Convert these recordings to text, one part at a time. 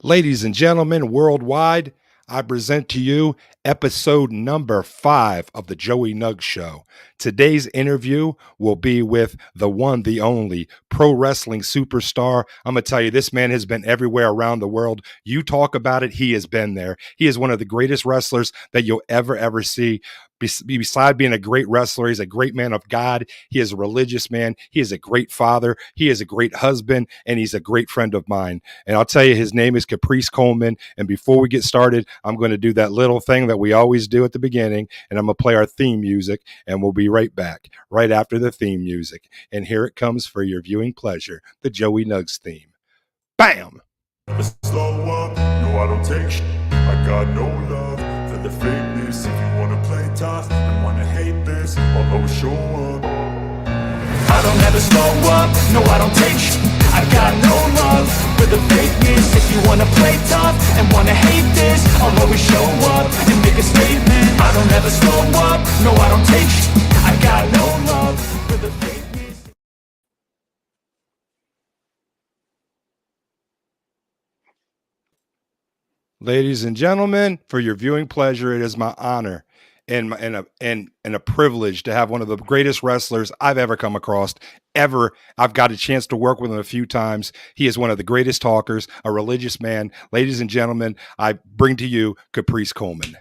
Ladies and gentlemen, worldwide, I present to you episode number 5 of the Joey Nuggs Show. Today's interview will be with the one, the only pro wrestling superstar. I'm going to tell you, this man has been everywhere around the world. You talk about it, he has been there. He is one of the greatest wrestlers that you'll ever see. Beside being a great wrestler, he's a great man of God. He is a religious man. He is a great father. He is a great husband, and he's a great friend of mine. And I'll tell you, his name is Caprice Coleman. And before we get started, I'm going to do that little thing that we always do at the beginning, and I'm going to play our theme music, and we'll be right back, right after the theme music. And here it comes for your viewing pleasure, the Joey Nuggs theme. Bam! Slow up, no I don't take shit. I got no love for the fakeness. If you wanna play tough and wanna hate this, I'll always show up. I don't ever slow up, no I don't take shit. I got no love for the fakeness. If you wanna play tough and wanna hate this, I'll always show up and make a statement. I don't ever slow up, no I don't take shit. I got no love for the fakeness. Ladies and gentlemen, for your viewing pleasure, it is my honor and a privilege to have one of the greatest wrestlers I've ever come across. I've got a chance to work with him a few times. He is one of the greatest talkers, a religious man. Ladies and gentlemen, I bring to you Caprice Coleman.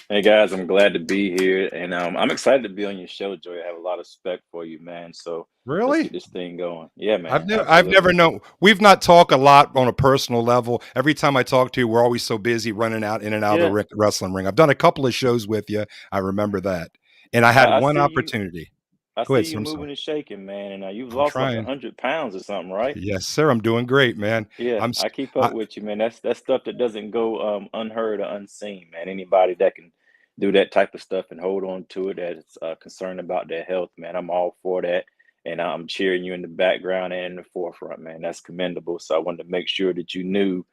Hey guys, I'm glad to be here, and I'm excited to be on your show, Joey. I have a lot of respect for you, man. So let's Really? get this thing going. Yeah, man. I've never known. We've not talked a lot on a personal level. Every time I talk to you, we're always so busy running out in and out of the wrestling ring. I've done a couple of shows with you. I remember that, and I had one opportunity. I Go ahead, see you I'm moving sorry. and shaking, man, and you've I'm lost like trying. 100 pounds or something, right? Yes, sir. I'm doing great, man. Yeah, I'm. s- I keep I, up with you, man. That's stuff that doesn't go unheard or unseen, man. Anybody that can do that type of stuff and hold on to it, that's concerned about their health, man. I'm all for that, and I'm cheering you in the background and in the forefront, man. That's commendable. So I wanted to make sure that you knew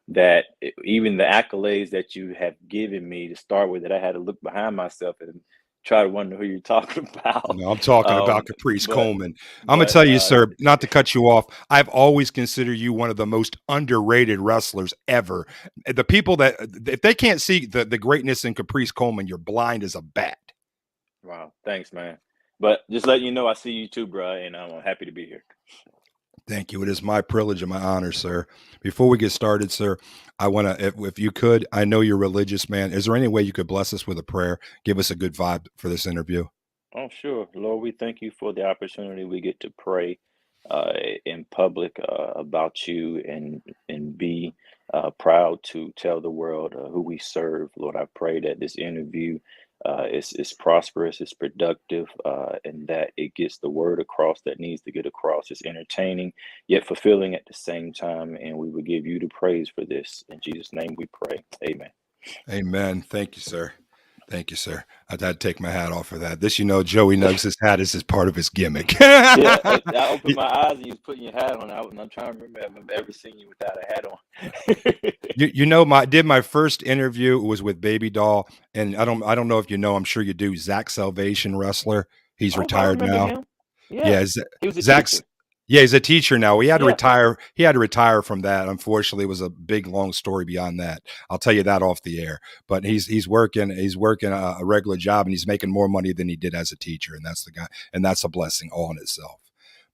that even the accolades that you have given me to start with, that I had to look behind myself and try to wonder who you're talking about. no, I'm talking about Um, Caprice but Coleman. I'm gonna but tell you, sir, not to cut you off. I've always considered you one of the most underrated wrestlers ever. The people that, if they can't see the greatness in Caprice Coleman, you're blind as a bat. Wow, thanks, man. But just let you know, I see you too, bro, and I'm happy to be here. Thank you. It is my privilege and my honor, sir. Before we get started, sir, I want to, if you could, I know you're a religious man. Is there any way you could bless us with a prayer? Give us a good vibe for this interview. Oh, sure. Lord, we thank you for the opportunity we get to pray uh, in public about you and be proud to tell the world who we serve. Lord, I pray that this interview is prosperous, it's productive, and that it gets the word across that needs to get across. It's entertaining, yet fulfilling at the same time. And we will give you the praise for this. In Jesus' name we pray. Amen. Amen. Thank you, sir. Thank you, sir. I'd had to take my hat off for that. This, Joey Nuggs' his hat is part of his gimmick. Yeah, I opened my eyes and you was putting your hat on. And I'm trying to remember if I've ever seen you without a hat on. Did my first interview was with Baby Doll, and I don't know if you know, I'm sure you do. Zach Salvation, wrestler. He's Oh, I retired remember now. him. Yeah, Yeah, he was a Zach's. teacher. Yeah, he's a teacher now. He had to Yeah. retire. He had to retire from that. Unfortunately, it was a big, long story beyond that. I'll tell you that off the air. But he's working a regular job, and he's making more money than he did as a teacher. And that's the guy, and that's a blessing all in itself.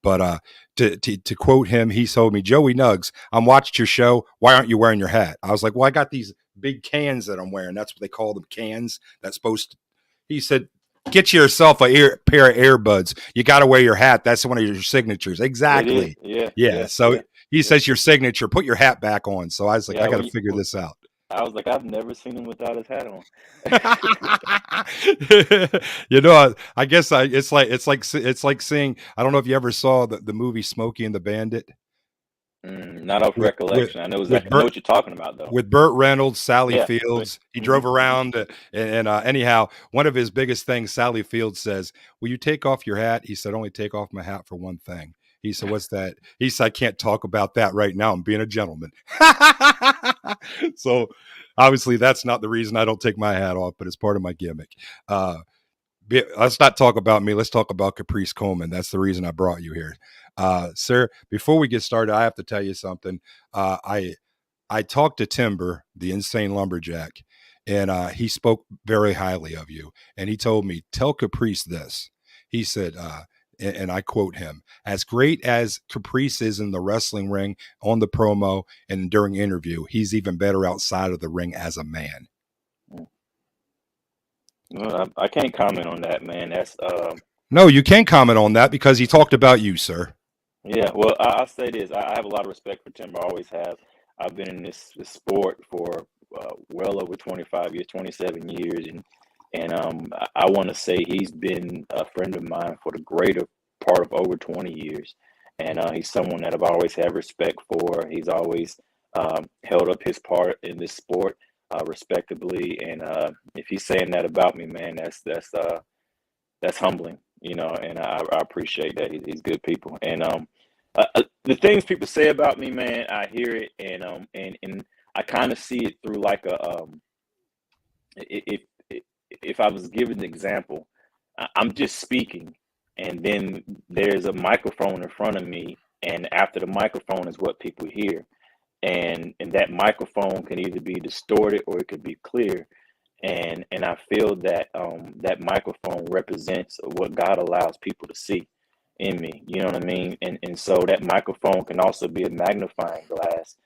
But to quote him, he told me, Joey Nuggs, I'm watching your show. Why aren't you wearing your hat? I was like, well, I got these big cans that I'm wearing. That's what they call them, cans. That's supposed to. He said, get yourself a pair of earbuds. You got to wear your hat. That's one of your signatures. Exactly. Yeah. So he says your signature. Put your hat back on. So I was like, I got to figure this out. I was like, I've never seen him without his hat on. I guess it's like seeing. I don't know if you ever saw the movie Smokey and the Bandit. Not off recollection. I know exactly. I know what you're talking about, though. With Burt Reynolds, Sally Yeah, Fields. He drove around, and anyhow, one of his biggest things, Sally Fields says, "Will you take off your hat?" He said, "Only take off my hat for one thing." He said, "What's that?" He said, "I can't talk about that right now. I'm being a gentleman." So obviously that's not the reason I don't take my hat off, but it's part of my gimmick. Let's not talk about me. Let's talk about Caprice Coleman. That's the reason I brought you here. Sir, before we get started, I have to tell you something. I I talked to Timber, the insane lumberjack, and he spoke very highly of you. And he told me, tell Caprice this. He said, and I quote him, as great as Caprice is in the wrestling ring, on the promo, and during interview, he's even better outside of the ring as a man. Well, I can't comment on that, man. That's No, you can't comment on that because he talked about you, sir. yeah. Well, I'll say this: I have a lot of respect for Timber. I always have. I've been in this sport for well over 25 years, 27 years, and I want to say he's been a friend of mine for the greater part of over 20 years, and he's someone that I've always had respect for. He's always held up his part in this sport respectably, and if he's saying that about me, man, that's humbling, you know, and I appreciate that. He's good people, and the things people say about me, man, I hear it, and I kind of see it through like a if if I was given an example, I'm just speaking, and then there's a microphone in front of me, and after the microphone is what people hear, and that microphone can either be distorted or it could be clear, and I feel that that microphone represents what God allows people to see in me. You know what I mean? And so that microphone can also be a magnifying glass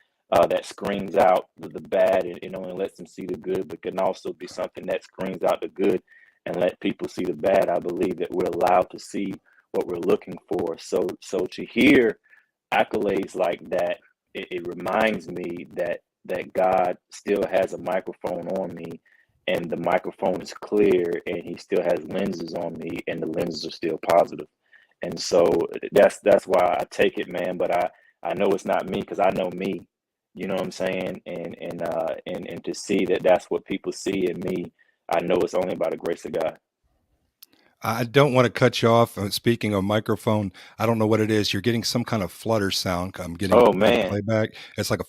that screens out the bad and only lets them see the good, but can also be something that screens out the good and let people see the bad. I believe that we're allowed to see what we're looking for. So to hear accolades like that, it reminds me that God still has a microphone on me, and the microphone is clear, and He still has lenses on me, and the lenses are still positive. And so that's why I take it, man. But I know it's not me because I know me. You know what I'm saying? And to see that that's what people see in me, I know it's only by the grace of God. I don't want to cut you off. Speaking of microphone, I don't know what it is. You're getting some kind of flutter sound. I'm getting Oh on the man, playback. It's like a,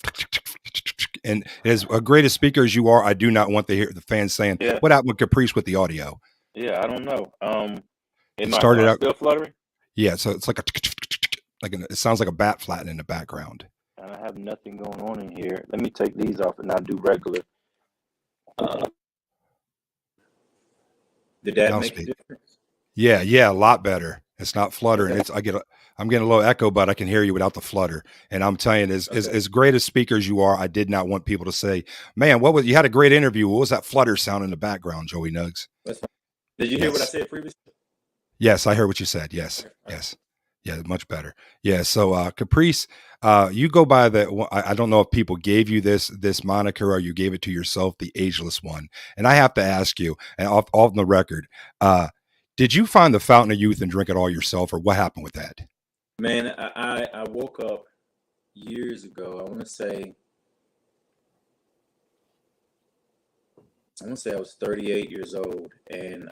and as a great a speaker as you are, I do not want to hear the fans saying, yeah, "What happened with Caprice with the audio?" yeah. I don't know. It Am started I out, still fluttering? yeah. So it's like a, it sounds like a bat flattening in the background. I have nothing going on in here. Let me take these off and I'll do regular. Uh, did that Now make a speak. difference? Yeah, yeah, a lot better. It's not fluttering. Okay, I'm getting a little echo, but I can hear you without the flutter. And I'm telling you, okay. as great a speaker as you are, I did not want people to say, "Man, what was you had a great interview? What was that flutter sound in the background, Joey Nuggs?" That's fine. Did you hear what I Yes, said previously? yes, I heard what you said. Yes, Okay, all right. yes, yeah, much better. Yeah. So, Caprice, you go by the. I don't know if people gave you this moniker or you gave it to yourself, the Ageless One. And I have to ask you, and off the record, did you find the fountain of youth and drink it all yourself, or what happened with that? Man, I woke up years ago. I want to say I was 38 years old, and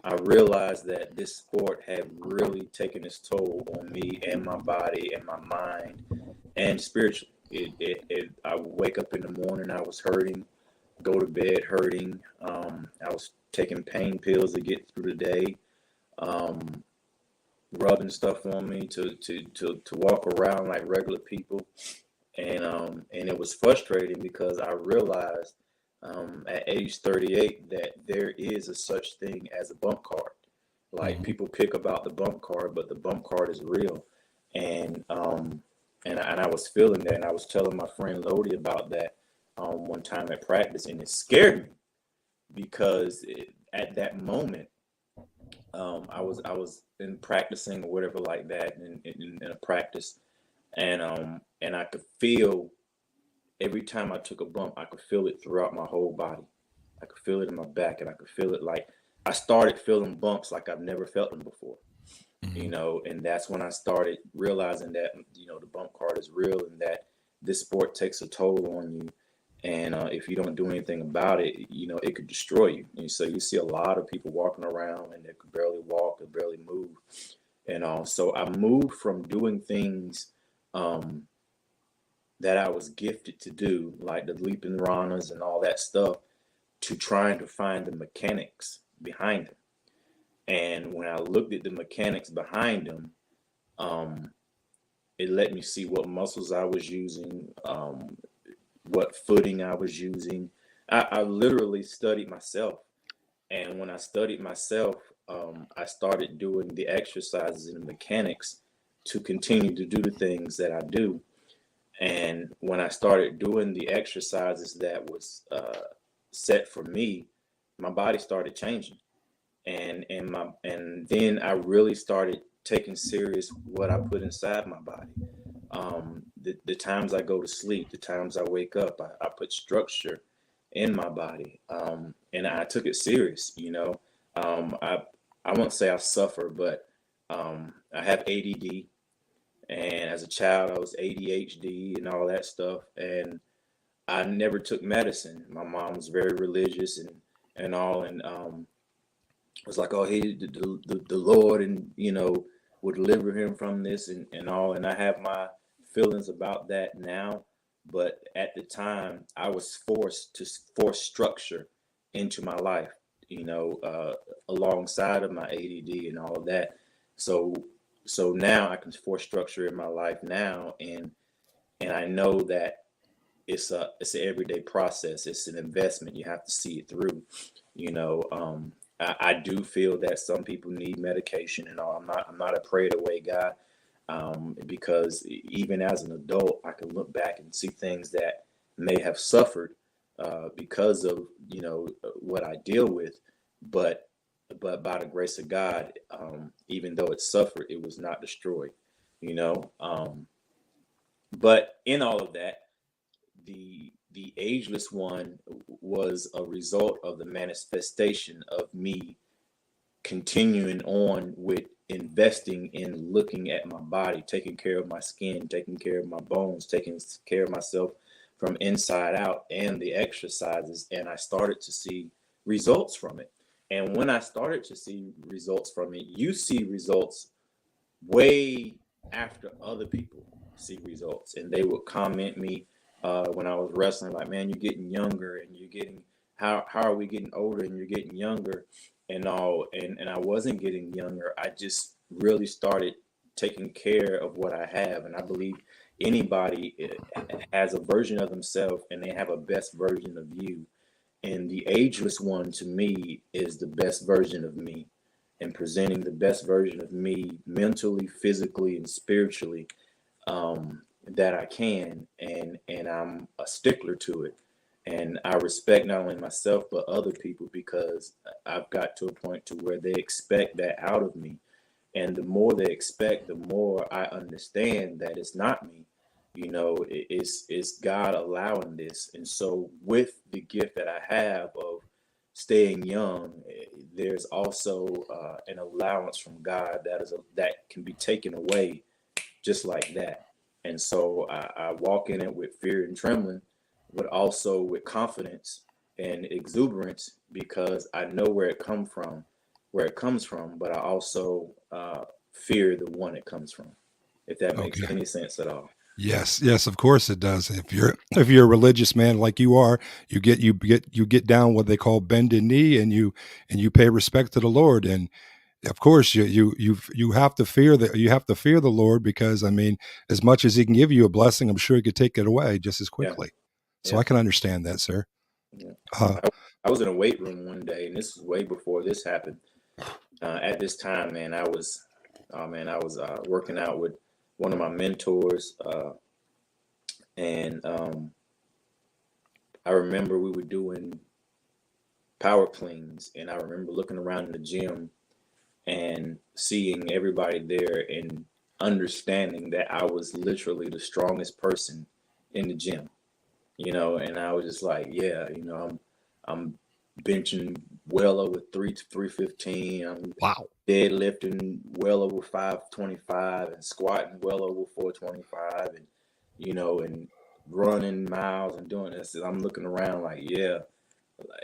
I realized that this sport had really taken its toll on me and my body and my mind and spiritually. I would wake up in the morning, I was hurting, go to bed hurting. I was taking pain pills to get through the day, um, rubbing stuff on me to walk around like regular people. And it was frustrating because I realized at age 38 that there is a such thing as a bump card. Like Mhm. people pick about the bump card, but the bump card is real. And I was feeling that, and I was telling my friend Lodi about that one time at practice, and it scared me because at that moment I was in practicing or whatever like that in a practice, and I could feel every time I took a bump, I could feel it throughout my whole body. I could feel it in my back, and I could feel it like I started feeling bumps like I've never felt them before. Mhm. And that's when I started realizing that the bump card is real and that this sport takes a toll on you. And if you don't do anything about it, it could destroy you. And so you see a lot of people walking around and they could barely walk, or barely move. And so I moved from doing things um, that I was gifted to do, like the leaping ranas and all that stuff, to trying to find the mechanics behind them. And when I looked at the mechanics behind them, um, it let me see what muscles I was using, what footing I was using. I literally studied myself. And when I studied myself, I started doing the exercises and the mechanics to continue to do the things that I do. And when I started doing the exercises that was set for me, my body started changing. And then I really started taking serious what I put inside my body. The times I go to sleep, the times I wake up, I put structure in my body, and I took it serious. I won't say I suffer, but I have ADD, and as a child, I was ADHD and all that stuff, and I never took medicine. My mom was very religious and all, and was like, oh, the Lord, and would deliver him from this and all. And I have my feelings about that now, but at the time, I was forced to force structure into my life, alongside of my ADD and all of that. So so now I can force structure in my life now, and I know that it's an everyday process. It's an investment. You have to see it through. You know, I do feel that some people need medication and all. I'm not a pray it away guy, because even as an adult, I can look back and see things that may have suffered because of what I deal with, but by the grace of God, even though it suffered, it was not destroyed. You know, but in all of that, the ageless one was a result of the manifestation of me continuing on with investing in looking at my body, taking care of my skin, taking care of my bones, taking care of myself from inside out, and the exercises. And I started to see results from it. And when I started to see results from it, you see results way after other people see results. And they would comment me when I was wrestling, like, man, you're getting younger, and you're getting, how are we getting older and you're getting younger and all. And I wasn't getting younger. I just really started taking care of what I have. And I believe anybody has a version of themselves, and they have a best version of you. And the ageless one to me is the best version of me, and presenting the best version of me mentally, physically, and spiritually, that I can. And I'm a stickler to it. And I respect not only myself but other people, because I've got to a point to where they expect that out of me. And the more they expect, the more I understand that it's not me. It's God allowing this. And so with the gift that I have of staying young, there's also an allowance from God that can be taken away just like that. And so I walk in it with fear and trembling, but also with confidence and exuberance, because I know where it comes from, but I also fear the one it comes from, if that makes Okay. any sense at all. Yes, yes, of course it does. If you're a religious man like you are, you get down what they call bended knee, and you pay respect to the Lord. And of course you have to fear the Lord, because I mean, as much as he can give you a blessing, I'm sure he could take it away just as Yeah, quickly. So yeah, I can understand that, sir. yeah. Uh, I was in a weight room one day, and this was way before this happened. At this time, man, I was working out with one of my mentors, and I remember we were doing power cleans, and I remember looking around in the gym and seeing everybody there, and understanding that I was literally the strongest person in the gym. And I was just like, yeah, I'm benching well over 315. I'm wow. deadlifting well over 525, and squatting well over 425, and running miles and doing this. And I'm looking around like, yeah,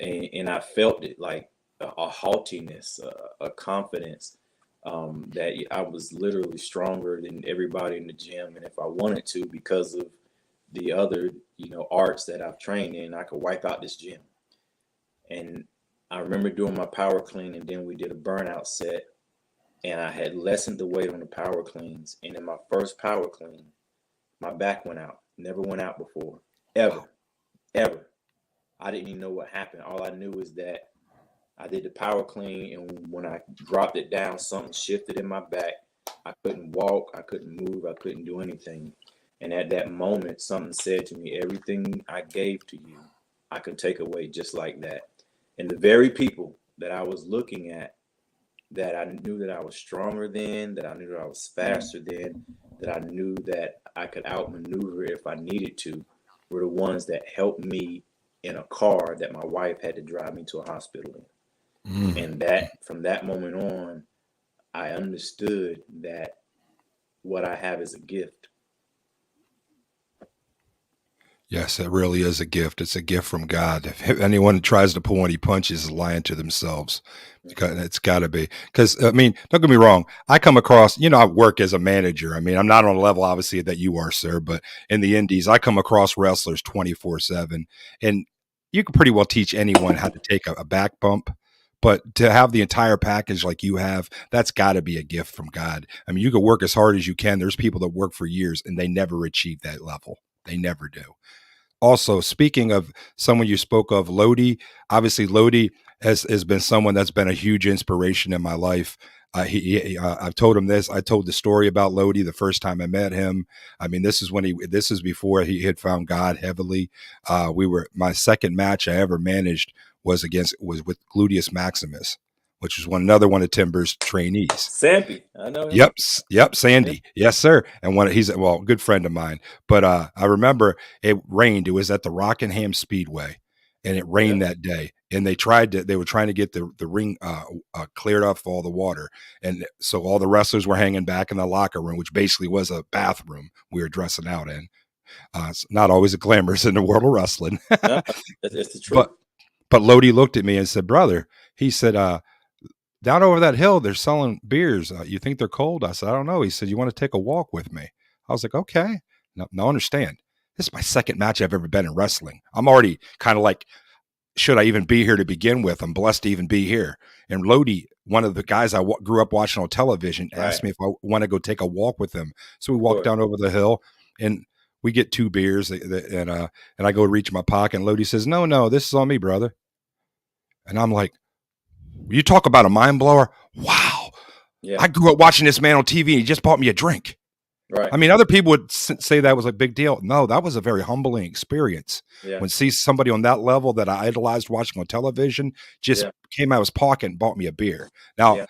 and I felt it, like a haughtiness, a confidence, that I was literally stronger than everybody in the gym, and if I wanted to, because of the other arts that I've trained in, I could wipe out this gym. And I remember doing my power clean, and then we did a burnout set, and I had lessened the weight on the power cleans. And in my first power clean, my back went out. Never went out before, ever. ever. I didn't even know what happened. All I knew is that I did the power clean, and when I dropped it down, something shifted in my back. I couldn't walk, I couldn't move, I couldn't do anything. And at that moment, something said to me, everything I gave to you, I could take away just like that. And the very people that I was looking at, that I knew that I was stronger than, that I knew that I was faster than, that I knew that I could outmaneuver if I needed to, were the ones that helped me in a car that my wife had to drive me to a hospital in. And that from that moment on, I understood that what I have is a gift. Yes, it really is a gift. It's a gift from God. If anyone tries to pull any punches is lying to themselves. Because it's got to be. Because, I mean, don't get me wrong. I come across, I work as a manager. I mean, I'm not on a level, obviously, that you are, sir, but in the indies, I come across wrestlers 24/7. And you can pretty well teach anyone how to take a back bump. But to have the entire package like you have, that's got to be a gift from God. I mean, you can work as hard as you can. There's people that work for years and they never achieve that level. They never do. Also, speaking of someone you spoke of, Lodi, obviously Lodi has been someone that's been a huge inspiration in my life. I've told him this. I told the story about Lodi the first time I met him. I mean, this is before he had found God heavily. My second match I ever managed was with Gluteus Maximus, which was another one of Timber's trainees. Sampy, I know him. Yep, Sandy. Yes, sir. And he's a good friend of mine. But I remember it rained. It was at the Rockingham Speedway, and it rained that day. And they were trying to get the ring cleared off all the water, and so all the wrestlers were hanging back in the locker room, which basically was a bathroom we were dressing out in. It's not always a glamorous in the world of wrestling. No, it's the truth. But Lodi looked at me and said, "Brother," he said, down over that hill, they're selling beers. You think they're cold? I said, I don't know. He said, you want to take a walk with me? I was like, okay. No, understand. This is my second match I've ever been in wrestling. I'm already kind of like, should I even be here to begin with? I'm blessed to even be here. And Lodi, one of the guys I grew up watching on television, asked me if I want to go take a walk with him. So we walked down over the hill, and we get 2 beers, and I go reach my pocket, and Lodi says, no, this is on me, brother. And I'm like, you talk about a mind blower. Wow. Yeah. I grew up watching this man on TV. And he just bought me a drink. Right. I mean, other people would say that was a big deal. No, that was a very humbling experience. Yeah. When see somebody on that level that I idolized watching on television just came out of his pocket and bought me a beer. Now,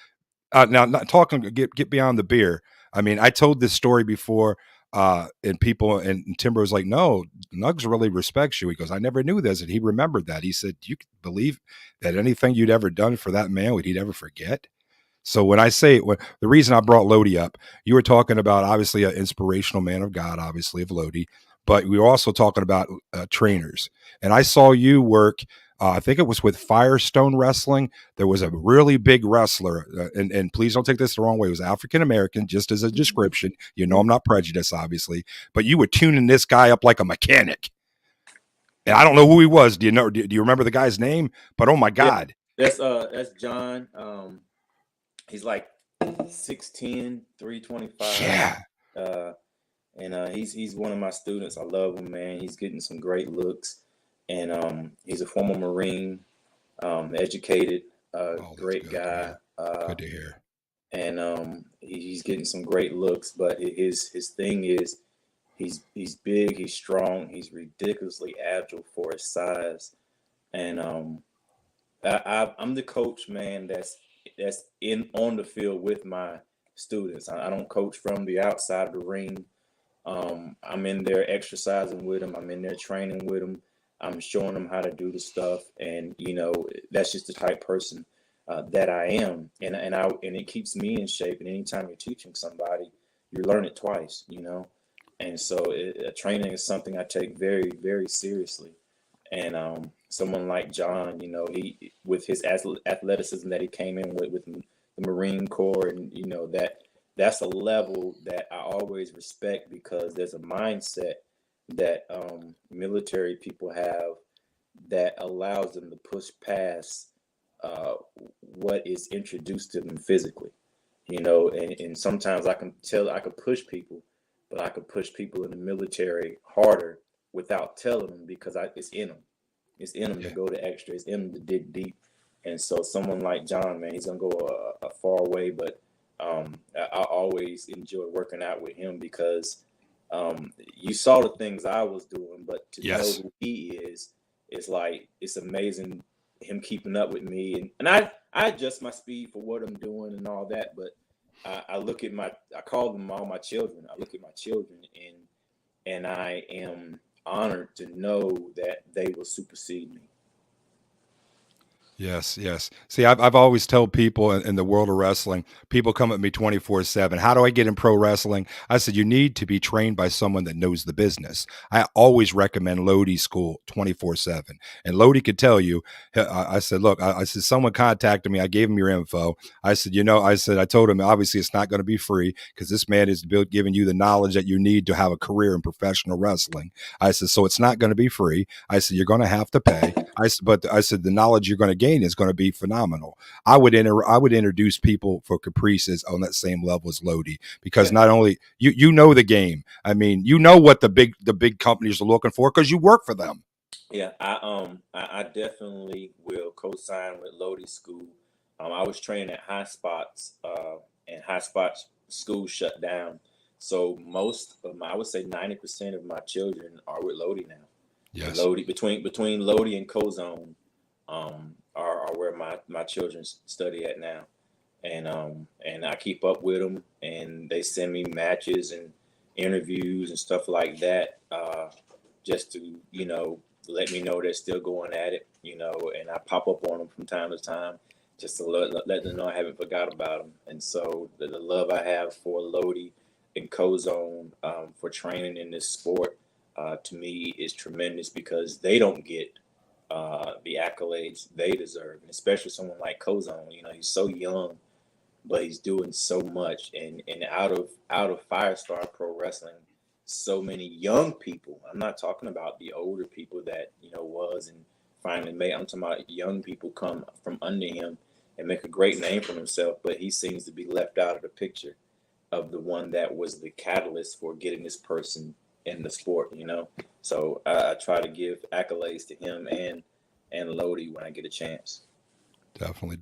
not talking, get beyond the beer. I mean, I told this story before, and Timber was like, no, Nuggs really respects you. He goes, I never knew this. And he remembered that. He said, you could believe that anything you'd ever done for that man, would he ever forget? So when I say the reason I brought Lodi up, you were talking about obviously an inspirational man of God, obviously of Lodi, but we were also talking about trainers. And I saw you work. I think it was with Firestone Wrestling. There was a really big wrestler, and please don't take this the wrong way. It was African-American, just as a description. You know, I'm not prejudiced, obviously, but you were tuning this guy up like a mechanic. And I don't know who he was. Do you remember the guy's name? But oh my God. That's John. He's like 6'10", 325. Yeah. And he's one of my students. I love him, man. He's getting some great looks. And he's a former Marine, educated, great guy. Good to hear. And he's getting some great looks, but his thing is he's big, he's strong, he's ridiculously agile for his size. And I'm the coach, man, that's on the field with my students. I don't coach from the outside of the ring. I'm in there exercising with them. I'm in there training with them. I'm showing them how to do the stuff, and that's just the type person that I am, and it keeps me in shape. And anytime you're teaching somebody, you learn it twice, And so training is something I take very, very seriously. And someone like John, he with his athleticism that he came in with the Marine Corps, and that's a level that I always respect, because there's a mindset that military people have that allows them to push past what is introduced to them physically, and sometimes I can push people, but I could push people in the military harder without telling them because it's in them. It's in them to Yeah. go the extra. It's in them to dig deep. And so someone like John, man, he's gonna go a far way. But I always enjoy working out with him because you saw the things I was doing, but to know Yes. who he is like it's amazing. Him keeping up with me, and I adjust my speed for what I'm doing and all that. But I look at I call them all my children. I look at my children, and I am honored to know that they will supersede me. Yes, yes. See, I've always told people in the world of wrestling, people come at me 24/7. How do I get in pro wrestling? I said, you need to be trained by someone that knows the business. I always recommend Lodi School 24/7. And Lodi could tell you, I said, look, I said, someone contacted me. I gave him your info. I said, I told him, obviously, it's not going to be free because this man is giving you the knowledge that you need to have a career in professional wrestling. I said, so it's not going to be free. I said, you're going to have to pay. But I said, the knowledge you're going to gain is going to be phenomenal. I would introduce people for Caprices on that same level as Lodi because Yeah. not only you know the game. I mean, you know what the big companies are looking for because you work for them. Yeah, I definitely will co-sign with Lodi School. I was training at High Spots, and High Spots school shut down. So most of I would say 90% of my children are with Lodi now. And Yes. Lodi between Lodi and Cozone, are where my children study at now, and I keep up with them, and they send me matches and interviews and stuff like that, just to let me know they're still going at it, and I pop up on them from time to time just to let them know I haven't forgot about them. And so the love I have for Lodi and Cozone, for training in this sport, to me is tremendous because they don't get the accolades they deserve, and especially someone like Cozone. He's so young, but he's doing so much. And out of Firestar Pro Wrestling, so many young people. I'm not talking about the older people that was and finally made. I'm talking about young people come from under him and make a great name for himself. But he seems to be left out of the picture of the one that was the catalyst for getting this person in the sport. So I try to give accolades to him and Lodi when I get a chance. Definitely.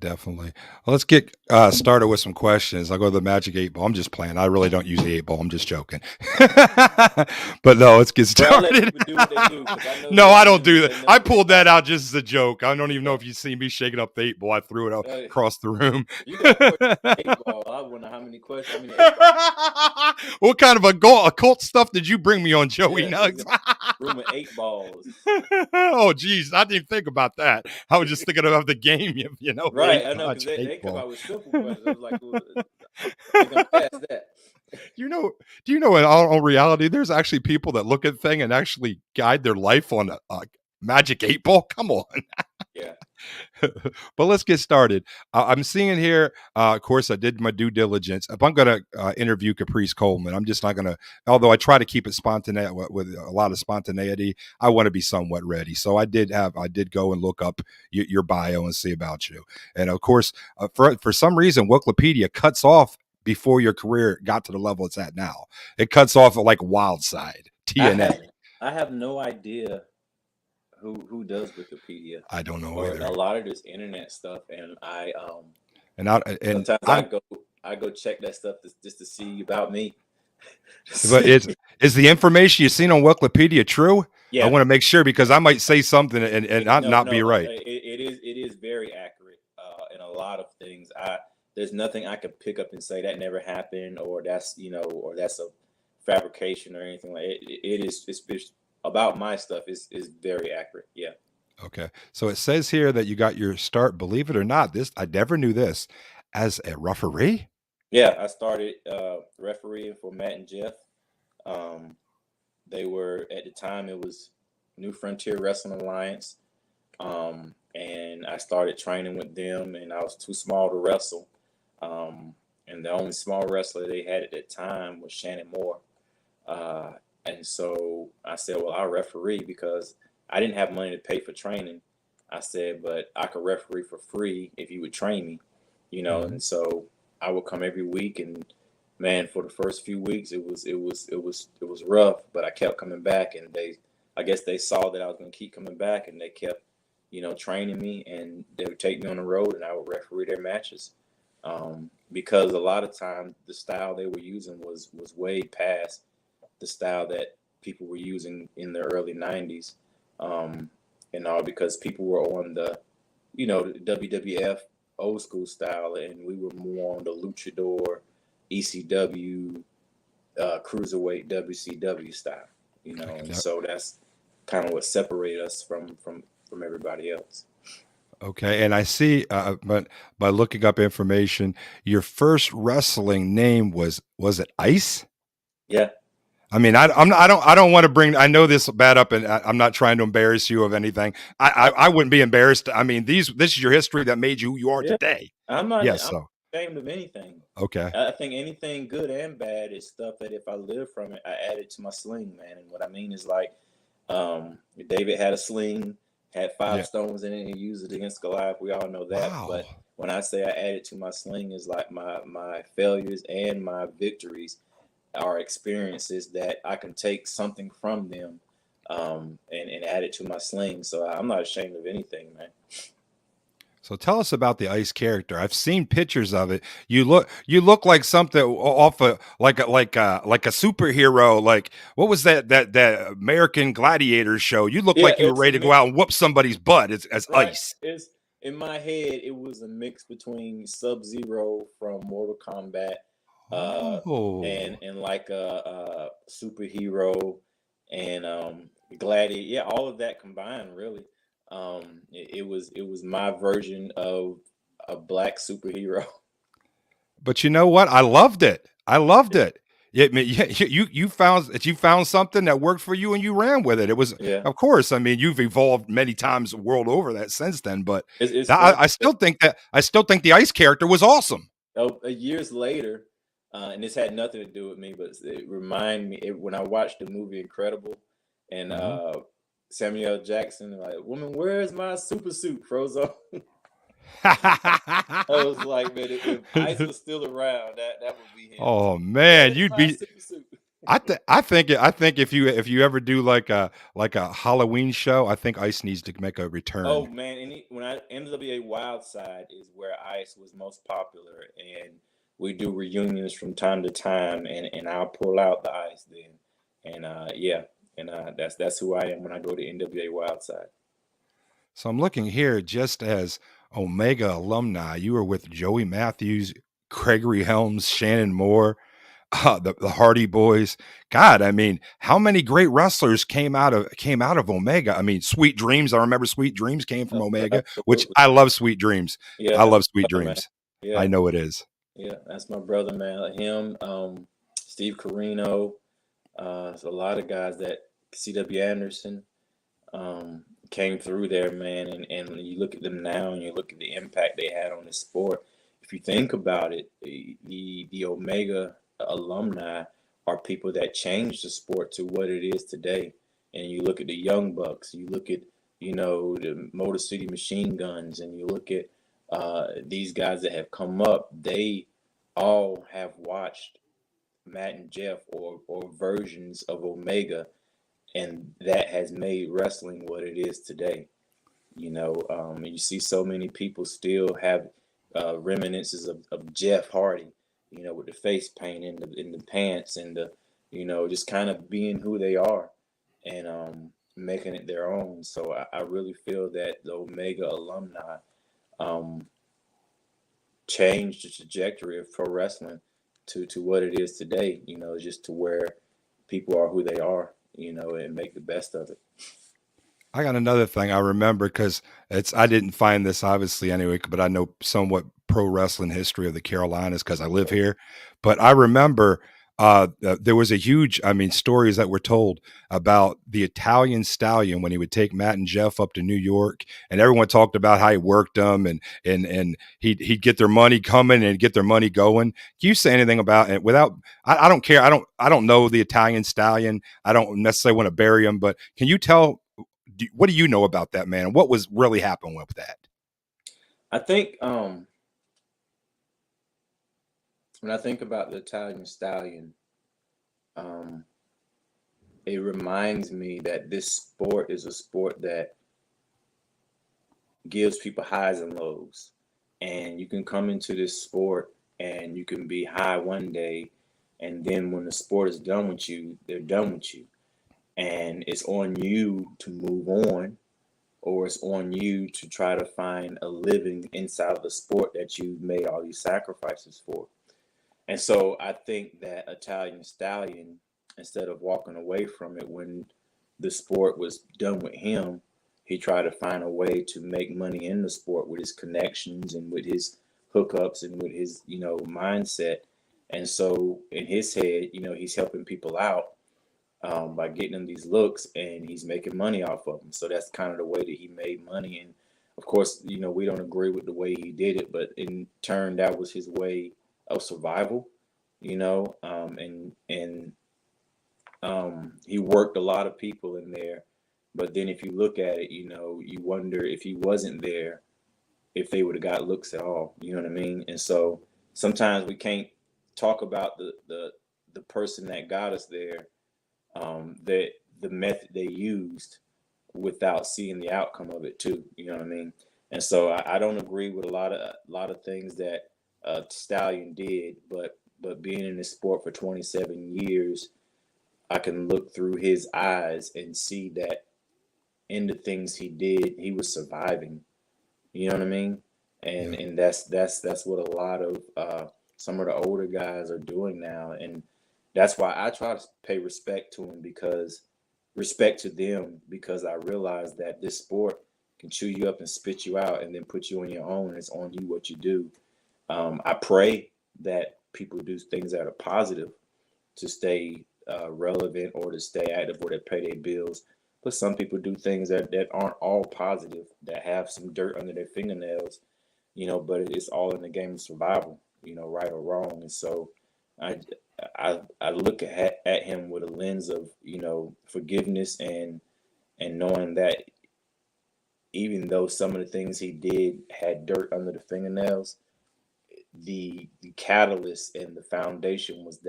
Well, let's get started with some questions. I'll go to the Magic 8 Ball. I'm just playing. I really don't use the 8 Ball. I'm just joking. But no, let's get But I'll let started. people do what they do, 'cause I know No, that I don't do they that. know I that. pulled that out just as a joke. I don't even know Yeah. if you see me shaking up the 8 Ball. I threw it out Uh, across the room. You got questions for 8 Ball. I wonder how many questions. I mean, 8 Ball. What kind of occult stuff did you bring me on, Joey Yeah, Nuggs? room of 8 balls. Oh, geez. I didn't think about that. I was just thinking about the game, the Right, eight I know, because Magic they 8 come Ball. out with simple questions. I was like, well, they're gonna pass that. You know, do you know in all reality, there's actually people that look at thing and actually guide their life on a Magic 8 Ball? Come on. Yeah. But let's get started. I'm seeing here, of course, I did my due diligence. If I'm going to interview Caprice Coleman, I'm just not going to, although I try to keep it spontaneous with a lot of spontaneity, I want to be somewhat ready. So I did go and look up your bio and see about you. And of course, for some reason, Wikipedia cuts off before your career got to the level it's at now. It cuts off at like Wildside, TNA. I have no idea who does Wikipedia I don't know or either. a lot of this internet stuff, and And sometimes I'm, I go check that stuff just to see about me. but is the information you've seen on Wikipedia true? I Yeah. want to make sure because I might say something and not be right. It is very accurate in a lot of things. There's nothing I could pick up and say that never happened, or that's a fabrication or anything like it. It's about my stuff is very accurate. Yeah. Okay. So it says here that you got your start, believe it or not, I never knew this, as a referee. Yeah, I started refereeing for Matt and Jeff. They were, at the time, it was New Frontier Wrestling Alliance. And I started training with them, and I was too small to wrestle. And the only small wrestler they had at that time was Shannon Moore. And so I said, well, I'll referee because I didn't have money to pay for training. I said, but I could referee for free if you would train me, Mhm. And so I would come every week, and man, for the first few weeks, it was rough, but I kept coming back, and I guess they saw that I was going to keep coming back, and they kept, training me, and they would take me on the road, and I would referee their matches. Because a lot of times the style they were using was way past the style that people were using in the early '90s, and all because people were on the WWF old school style, and we were more on the luchador, ECW, cruiserweight, WCW style. And Yep. so that's kind of what separated us from everybody else. Okay, and I see, but by looking up information, your first wrestling name was it Ice? Yeah, I mean, I don't want to bring. I know this bad up, and I'm not trying to embarrass you of anything. I, I wouldn't be embarrassed. I mean, this is your history that made you who you are yeah. today. I'm not. Yes. I'm So not ashamed of anything. okay. I think anything good and bad is stuff that if I live from it, I add it to my sling, man. And what I mean is like, David had a sling, had five Yeah. stones in it, and he used it against Goliath. We all know that. Wow. But when I say I add it to my sling, is like my failures and my victories are experiences that I can take something from them, and add it to my sling. So I'm not ashamed of anything, man. So tell us about the Ice character. I've seen pictures of it. You look like something off a like a superhero. Like what was that American Gladiator show? You look Yeah, like you were it's a ready to go mix, out and whoop somebody's butt as right? Ice. It's in my head. It was a mix between Sub Zero from Mortal Kombat, uh, Oh. and like a superhero, and Gladiator. Yeah, all of that combined, really. It was my version of a black superhero. But you know what? I loved it. I loved it. Yeah, you found something that worked for you and you ran with it. It was, Yeah, of course. I mean, you've evolved many times the world over that since then. But it's I, funny. I still think that I still think the ice character was awesome. Years later, and this had nothing to do with me, but it reminded me when I watched the movie Incredible, and Mhm. Samuel L. Jackson, like, "Woman, where's my super suit, Frozo?" I was like, man, if Ice was still around, that would be him. Oh Where's man, you'd my be. super suit? I think if you ever do like a Halloween show, I think Ice needs to make a Oh return. man, when I NWA Wild Side is where Ice was most popular, and we do reunions from time to time, and I'll pull out the Ice then, and yeah, and that's who I am when I go to NWA Wild Side. So I'm looking here just as Omega alumni. You were with Joey Matthews, Gregory Helms, Shannon Moore, the Hardy Boys. God, I mean, how many great wrestlers came out of Omega? I mean, Sweet Dreams. I remember Sweet Dreams came from Omega, which Absolutely, I love. Sweet Dreams. yeah, I that's love Sweet my brother, man. Dreams. I Yeah, know it is. yeah, that's my brother, man. Him, Steve Carino, there's a lot of guys that C.W. Anderson. Came through there, man, and when you look at them now and you look at the impact they had on the sport, if you think about it, the Omega alumni are people that changed the sport to what it is today. And you look at the Young Bucks, you look at the Motor City Machine Guns, and you look at these guys that have come up. They all have watched Matt and Jeff or versions of Omega, and that has made wrestling what it is today. You see so many people still have reminiscences of Jeff Hardy, with the face paint and the pants and just kind of being who they are, and making it their own. So I really feel that the Omega alumni um, changed the trajectory of pro wrestling to what it is today. Just to where people are who they are, and make the best of it. I got another thing I remember because I didn't find this obviously anyway, but I know somewhat pro wrestling history of the Carolinas because I live here. But I remember there was a huge, I mean, stories that were told about the Italian Stallion when he would take Matt and Jeff up to New York, and everyone talked about how he worked them and he'd get their money coming and get their money going. Can you say anything about it without? I don't care. I don't know the Italian Stallion. I don't necessarily want to bury him, but can you tell? What do you know about that, man? What was really happening with that? I think when I think about the Italian Stallion, um, it reminds me that this sport is a sport that gives people highs and lows. And you can come into this sport and you can be high one day, and then when the sport is done with you, they're done with you. And it's on you to move on, or it's on you to try to find a living inside of the sport that you've made all these sacrifices for. And so I think that Italian Stallion, instead of walking away from it when the sport was done with him, he tried to find a way to make money in the sport with his connections and with his hookups and with his, mindset. And so in his head, he's helping people out by getting them these looks, and he's making money off of them. So that's kind of the way that he made money. And of course, we don't agree with the way he did it, but in turn, that was his way of survival. And he worked a lot of people in there. But then if you look at it, you wonder if he wasn't there, if they would have got looks at all. You know what I mean? And so sometimes we can't talk about the person that got us there, that the method they used, without seeing the outcome of it too. You know what I mean? And so I don't agree with a lot of things that Stallion did, but being in this sport for 27 years, I can look through his eyes and see that in the things he did, he was surviving. You know what I mean? And Yeah. and that's what a lot of some of the older guys are doing now, and that's why I try to pay respect to them, because I realize that this sport can chew you up and spit you out, and then put you on your own. It's on you what you do. I pray that people do things that are positive to stay relevant, or to stay active, or to pay their bills. But some people do things that aren't all positive, that have some dirt under their fingernails, but it's all in the game of survival, right or wrong. And so I I look at him with a lens of, forgiveness, and knowing that even though some of the things he did had dirt under the fingernails, the catalyst and the foundation was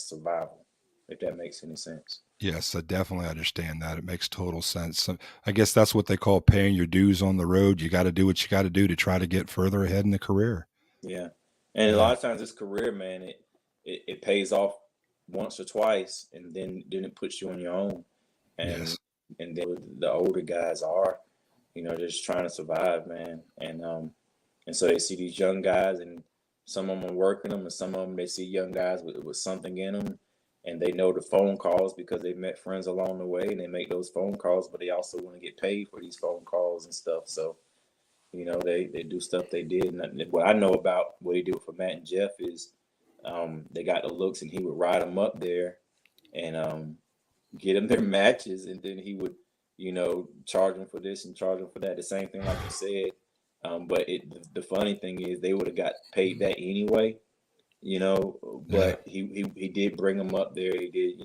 survival, if that makes any sense. Yes, I definitely understand that. It makes total sense. So I guess that's what they call paying your dues on the road. You got to do what you got to do to try to get further ahead in the career. Yeah. And a Yeah. lot of times this career, man, it pays off once or twice, and then it puts you on your own. And Yes. and then the older guys are, just trying to survive, man. And so they see these young guys, and some of them are working them, and some of them they see young guys with something in them, and they know the phone calls because they've met friends along the way, and they make those phone calls, but they also want to get paid for these phone calls and stuff. So they do stuff they did. And what I know about what he did for Matt and Jeff is, they got the looks, and he would ride them up there and get them their matches, and then he would, charge them for this and charge them for that. The same thing, like you said. But the funny thing is, they would have got paid that anyway, Yeah. But he did bring them up there. He did,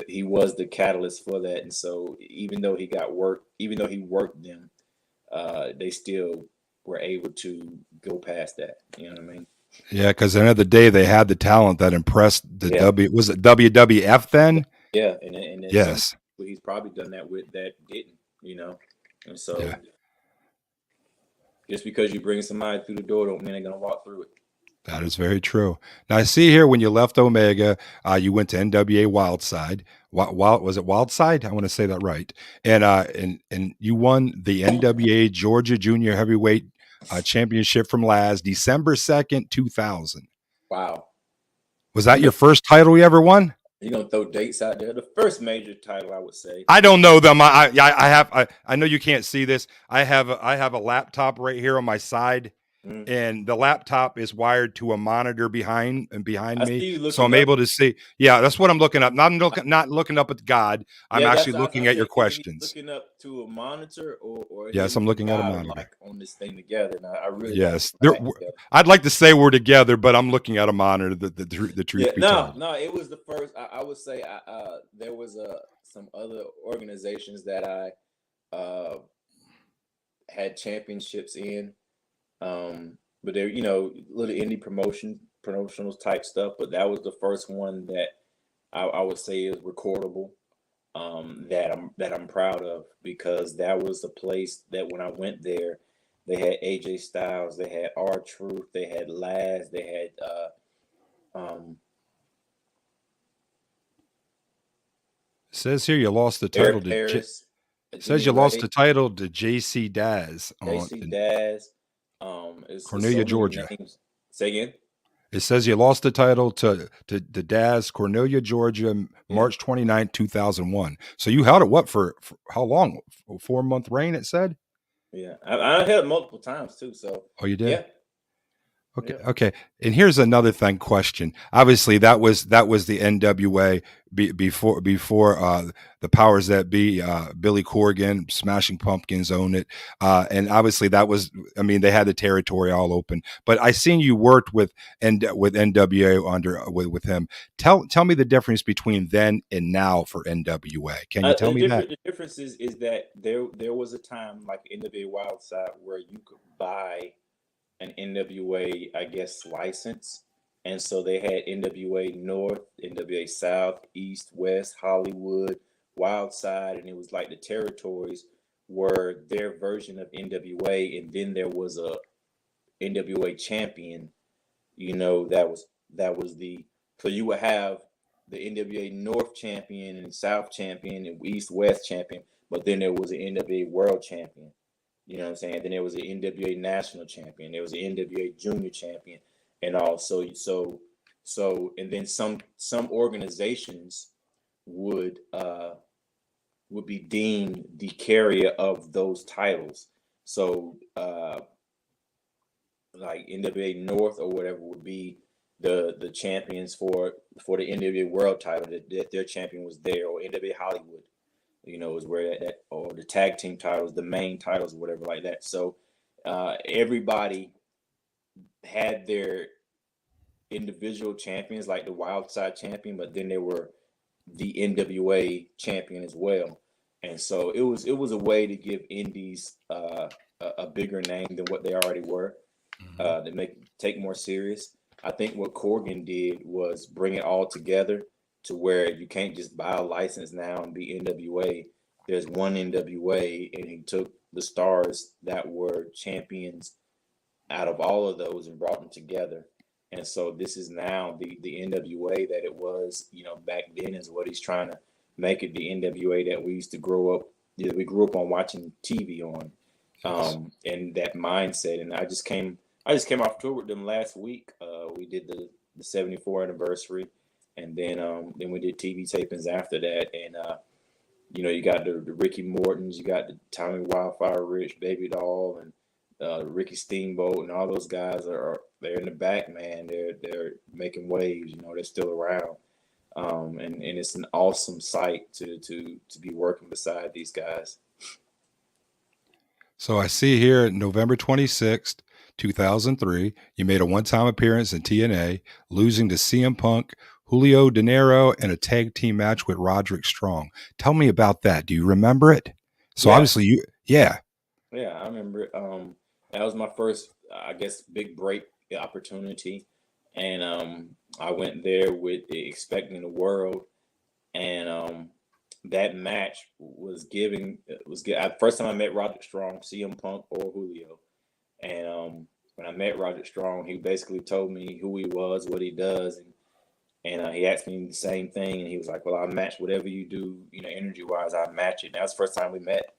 he was the catalyst for that. And so even though he worked them, they still were able to go past that. You know what I mean? Yeah. Because at the end of the day, they had the talent that impressed the Yeah, Was it WWF then? yeah. And then some Yes. people he's probably done that with that didn't, And so Yeah. just because you bring somebody through the door don't mean they're gonna walk through it. That is very true. Now I see here when you left Omega, you went to NWA Wildside. Wild was it Wildside? I want to say that right. And you won the NWA Georgia Junior Heavyweight Championship from Laz December 2nd, 2000. Wow. Was You that know, your first title you ever won? you're gonna throw dates out there. The first major title, I would say. I don't know them. I know you can't see this. I have a laptop right here on my side, Mm. and the laptop is wired to a monitor behind I me, see you so I'm looking up. able to see. Yeah, that's what I'm looking up. Not looking up at God. I'm Yeah, actually that's I looking at your said. Is he questions. looking up to a monitor, or Yes, him I'm and looking at a God are monitor. like on this thing together? Now I really got to Yes, get my act together. I'd like to say we're together, but I'm looking at a monitor. The Yeah, truth be no, told. no, it was the first. I would say there was some other organizations that I had championships in, but they're little indie promotional type stuff. But that was the first one that I would say is recordable, that I'm proud of, because that was the place that when I went there, they had AJ Styles, they had R-Truth, they had Laz, they had It says here you lost the title Eric to Harris, says Jimmy you lost Ray, the title to JC Daz on JC in Daz. It's Cornelia, so many Georgia. names. Say again. It says you lost the title to Daz, Cornelia, Georgia, Yeah. March 29th, 2001. So you held it what for how long? 4-month reign, it said? Yeah. I held multiple times too. So Oh, you did? yeah. Okay, Yeah. okay. And here's another thing question. Obviously, that was the NWA before the powers that be, Billy Corgan, Smashing Pumpkins own it, and obviously that was. I mean, they had the territory all open. But I seen you worked with NWA under with him. Tell me the difference between then and now for NWA. Can you tell me that? The difference is that there was a time like NWA Wild Side where you could buy an NWA, I guess, license. And so they had NWA North, NWA South, East, West, Hollywood, Wild Side, and it was like the territories were their version of NWA. And then there was a NWA champion, that was the so you would have the NWA North champion and South champion and East West champion, but then there was an NWA World champion. You know what I'm saying? Then there was an NWA National Champion. There was an NWA Junior Champion, and also and then some organizations would be deemed the carrier of those titles. So like NWA North or whatever would be the champions for the NWA World title. That their champion was there, or NWA Hollywood is where that or the tag team titles, the main titles, or whatever like that. So everybody had their individual champions, like the Wild Side champion, but then there were the NWA champion as well. And so it was a way to give indies a bigger name than what they already were, to take more serious. I think what Corgan did was bring it all together to where you can't just buy a license now and be NWA. There's one NWA, and he took the stars that were champions out of all of those and brought them together. And so this is now the NWA that it was, back then, is what he's trying to make it, the NWA that we used to grow up. We grew up on watching TV on, and that mindset. And I just came off tour with them last week. We did the 74 anniversary, and then we did TV tapings after that. And you got the Ricky Mortons, you got the Tommy Wildfire Rich, Baby Doll, and Ricky Steamboat, and all those guys they're in the back, man. They're making waves. They're still around, and it's an awesome sight to be working beside these guys. So I see here November 26th, 2003, you made a one-time appearance in TNA, losing to CM Punk, Julio De Niro, and a tag team match with Roderick Strong. Tell me about that. Do you remember it? So Yeah, obviously yeah, I remember it. That was my first, I guess, big break opportunity, and I went there with expecting the world, and that match was good. First time I met Roderick Strong, CM Punk or Julio, and when I met Roderick Strong, he basically told me who he was, what he does, and he asked me the same thing, and he was like, "Well, I'll match whatever you do, energy wise. I'll match it." And that was the first time we met.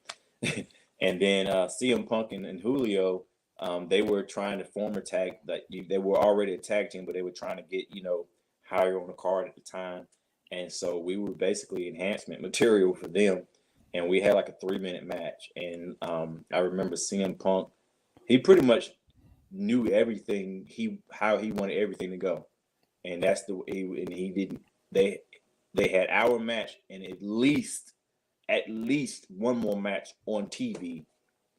And then CM Punk and Julio, they were trying to form a tag. They were already a tag team, but they were trying to get higher on the card at the time. And so we were basically enhancement material for them. And we had like a 3-minute match. And I remember CM Punk, he pretty much knew everything, how he wanted everything to go. And that's and he didn't, they had our match and at least one more match on TV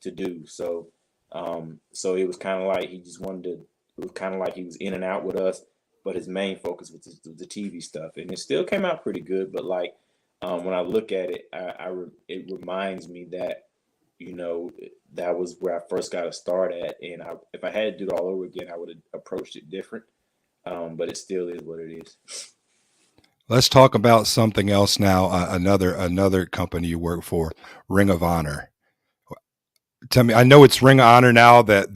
to do. So it was kind of like he just wanted to, it was kind of like he was in and out with us, but his main focus was the TV stuff, and it still came out pretty good. But like when I look at it, it reminds me that that was where I first got to start at, and if I had to do it all over again, I would have approached it different. But it still is what it is. Let's talk about something else now. Another company you work for, Ring of Honor. Tell me, I know it's Ring of Honor now that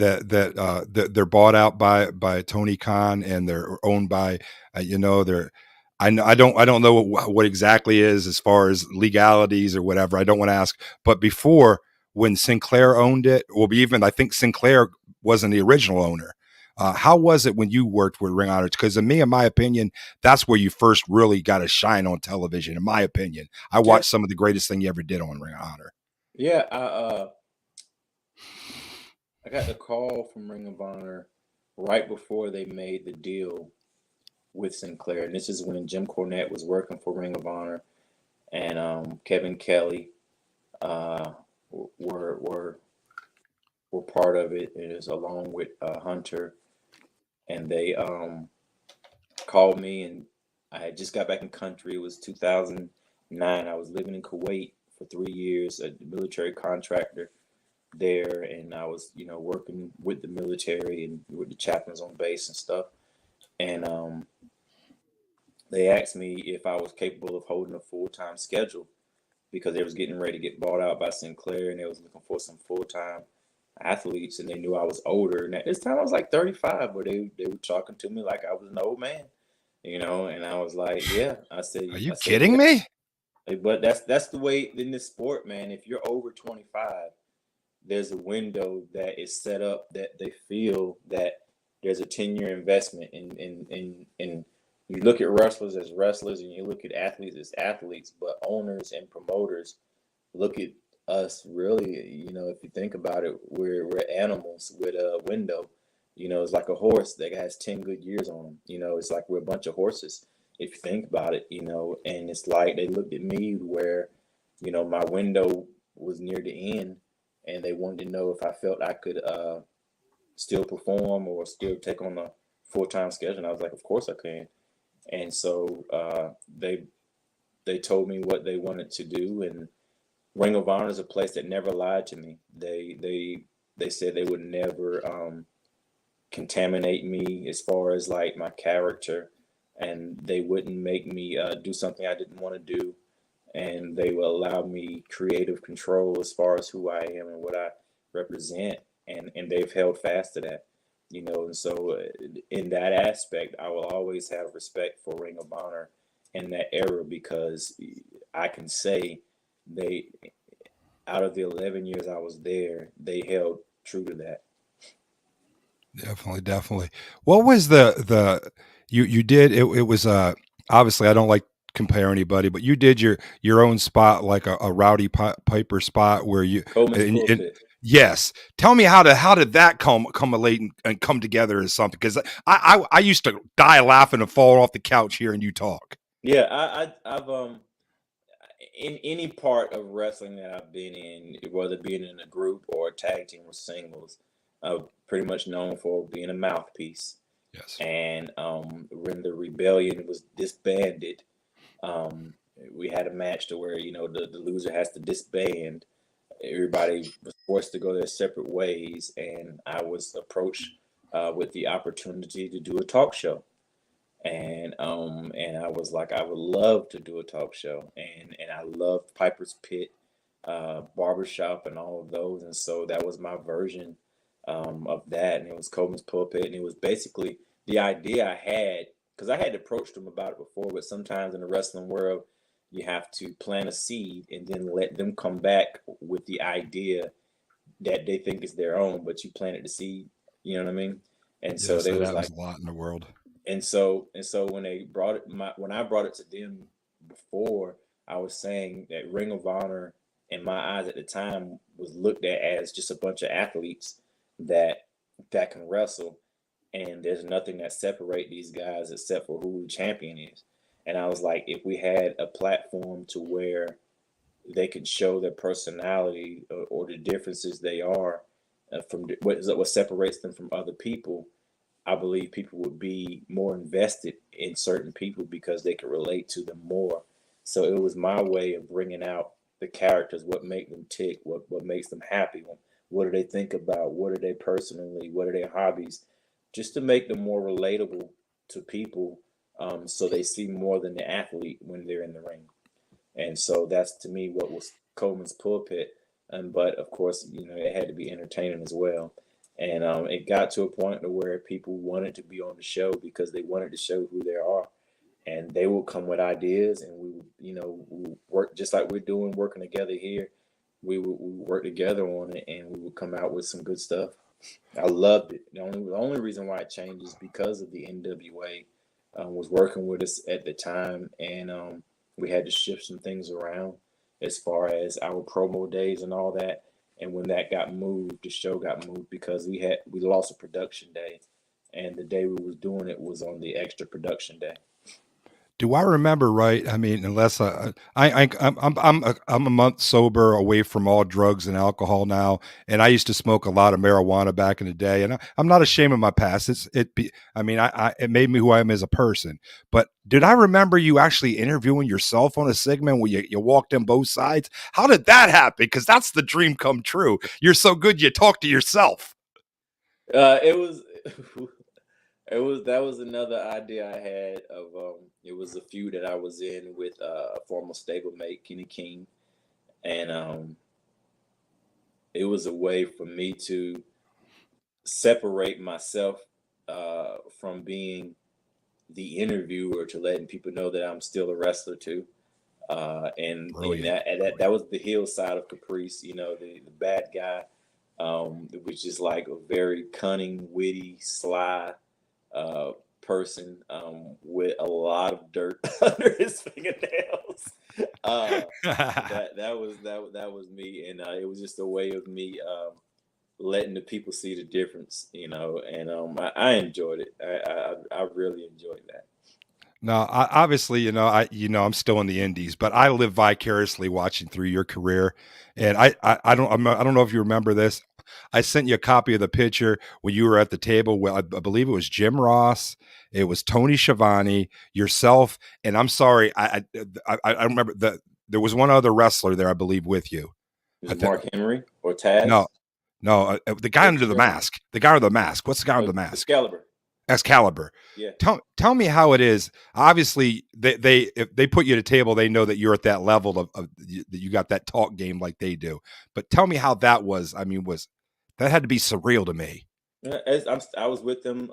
they're bought out by Tony Khan and they're owned by, they're. I don't know what exactly is as far as legalities or whatever. I don't want to ask, but before when Sinclair owned it, well, even I think Sinclair wasn't the original owner. How was it when you worked with Ring of Honor? Because in my opinion, that's where you first really got to shine on television. In my opinion, I Yeah, watched some of the greatest thing you ever did on Ring of Honor. yeah. I got the call from Ring of Honor right before they made the deal with Sinclair, and this is when Jim Cornette was working for Ring of Honor, and Kevin Kelly uh, were part of it, and it was along with Hunter, and they called me, and I had just got back in country. It was 2009. I was living in Kuwait for 3 years, a military contractor there, and I was, working with the military and with the chaplains on base and stuff. And they asked me if I was capable of holding a full-time schedule because they was getting ready to get bought out by Sinclair, and they was looking for some full-time athletes, and they knew I was older. And at this time, I was like 35, but they were talking to me like I was an old man, And I was like, yeah. Are you I said, kidding yeah. me? But that's the way in this sport, man. If you're over 25, there's a window that is set up that they feel that there's a 10-year investment in you look at wrestlers as wrestlers and you look at athletes as athletes, but owners and promoters look at us really, if you think about it, we're animals with a window. It's like a horse that has 10 good years on them. It's like we're a bunch of horses if you think about it, and it's like they looked at me where, my window was near the end, and they wanted to know if I felt I could still perform or still take on a full-time schedule. And I was like, of course I can. And so they told me what they wanted to do, and Ring of Honor is a place that never lied to me. They said they would never contaminate me as far as like my character, and they wouldn't make me do something I didn't want to do, and they will allow me creative control as far as who I am and what I represent, and they've held fast to that, and so in that aspect, I will always have respect for Ring of Honor in that era because I can say they, out of the 11 years I was there, they held true to that. Definitely, definitely. What was the you did it was obviously I don't like compare anybody, but you did your own spot like a Rowdy Piper spot where you Coleman's and pulpit. yes. Tell me how did that come late and come together as something? Because I used to die laughing and fall off the couch hearing you talk. Yeah, I've in any part of wrestling that I've been in, whether being in a group or a tag team or singles, I'm pretty much known for being a mouthpiece. Yes. And when the rebellion was disbanded, um, we had a match to where the loser has to disband. Everybody was forced to go their separate ways, and I was approached with the opportunity to do a talk show. And I was like, I would love to do a talk show, and I loved Piper's Pit, Barbershop, and all of those, and so that was my version of that, and it was Coleman's Pulpit, and it was basically the idea I had because I had approached them about it before, but sometimes in the wrestling world, you have to plant a seed and then let them come back with the idea that they think is their own, but you planted the seed, you know what I mean? And so Yes, they that was happens like, a lot in the world. and so when they brought it, when I brought it to them before, I was saying that Ring of Honor, in my eyes at the time, was looked at as just a bunch of athletes that can wrestle, and there's nothing that separate these guys except for who the champion is. And I was like, if we had a platform to where they could show their personality or the differences they are from what separates them from other people, I believe people would be more invested in certain people because they could relate to them more. So it was my way of bringing out the characters, what make them tick, what makes them happy, what do they think about, what are they personally, what are their hobbies, just to make them more relatable to people So they see more than the athlete when they're in the ring. And so that's to me what was Coleman's pulpit. But of course, it had to be entertaining as well. And it got to a point to where people wanted to be on the show because they wanted to show who they are. And they would come with ideas, and we would, we would work just like we're doing, working together here. We would work together on it, and we would come out with some good stuff. I loved it. The only reason why it changed is because of the NWA was working with us at the time, and we had to shift some things around as far as our promo days and all that. And when that got moved, the show got moved because we lost a production day, and the day we was doing it was on the extra production day. Do I remember right? I mean, unless I'm a month sober, away from all drugs and alcohol now, and I used to smoke a lot of marijuana back in the day, and I'm not ashamed of my past. I mean, it made me who I am as a person. But did I remember you actually interviewing yourself on a segment where you walked in both sides? How did that happen? Because that's the dream come true. You're so good, you talk to yourself. It was that was another idea I had of it was a feud that I was in with a former stablemate, Kenny King, and it was a way for me to separate myself from being the interviewer to letting people know that I'm still a wrestler too. And that was the heel side of Caprice, the bad guy, which is like a very cunning, witty, sly person with a lot of dirt under his fingernails. That was me, and it was just a way of me letting the people see the difference, and I enjoyed it. I really enjoyed that. No, obviously, I'm still in the indies, but I live vicariously watching through your career. And I don't know if you remember this. I sent you a copy of the picture when you were at the table. Well, I believe it was Jim Ross, it was Tony Schiavone, yourself, and I'm sorry, I remember that there was one other wrestler there, I believe, with you. Is I it think Mark Henry or Taz no, no, the guy under the mask, the guy under the mask. What's the guy under the mask? Excalibur. Excalibur. Yeah. Tell me how it is. Obviously, they if they put you at a table, they know that you're at that level of that you got that talk game like they do. But tell me how that was. I mean, was that had to be surreal to me? I was with them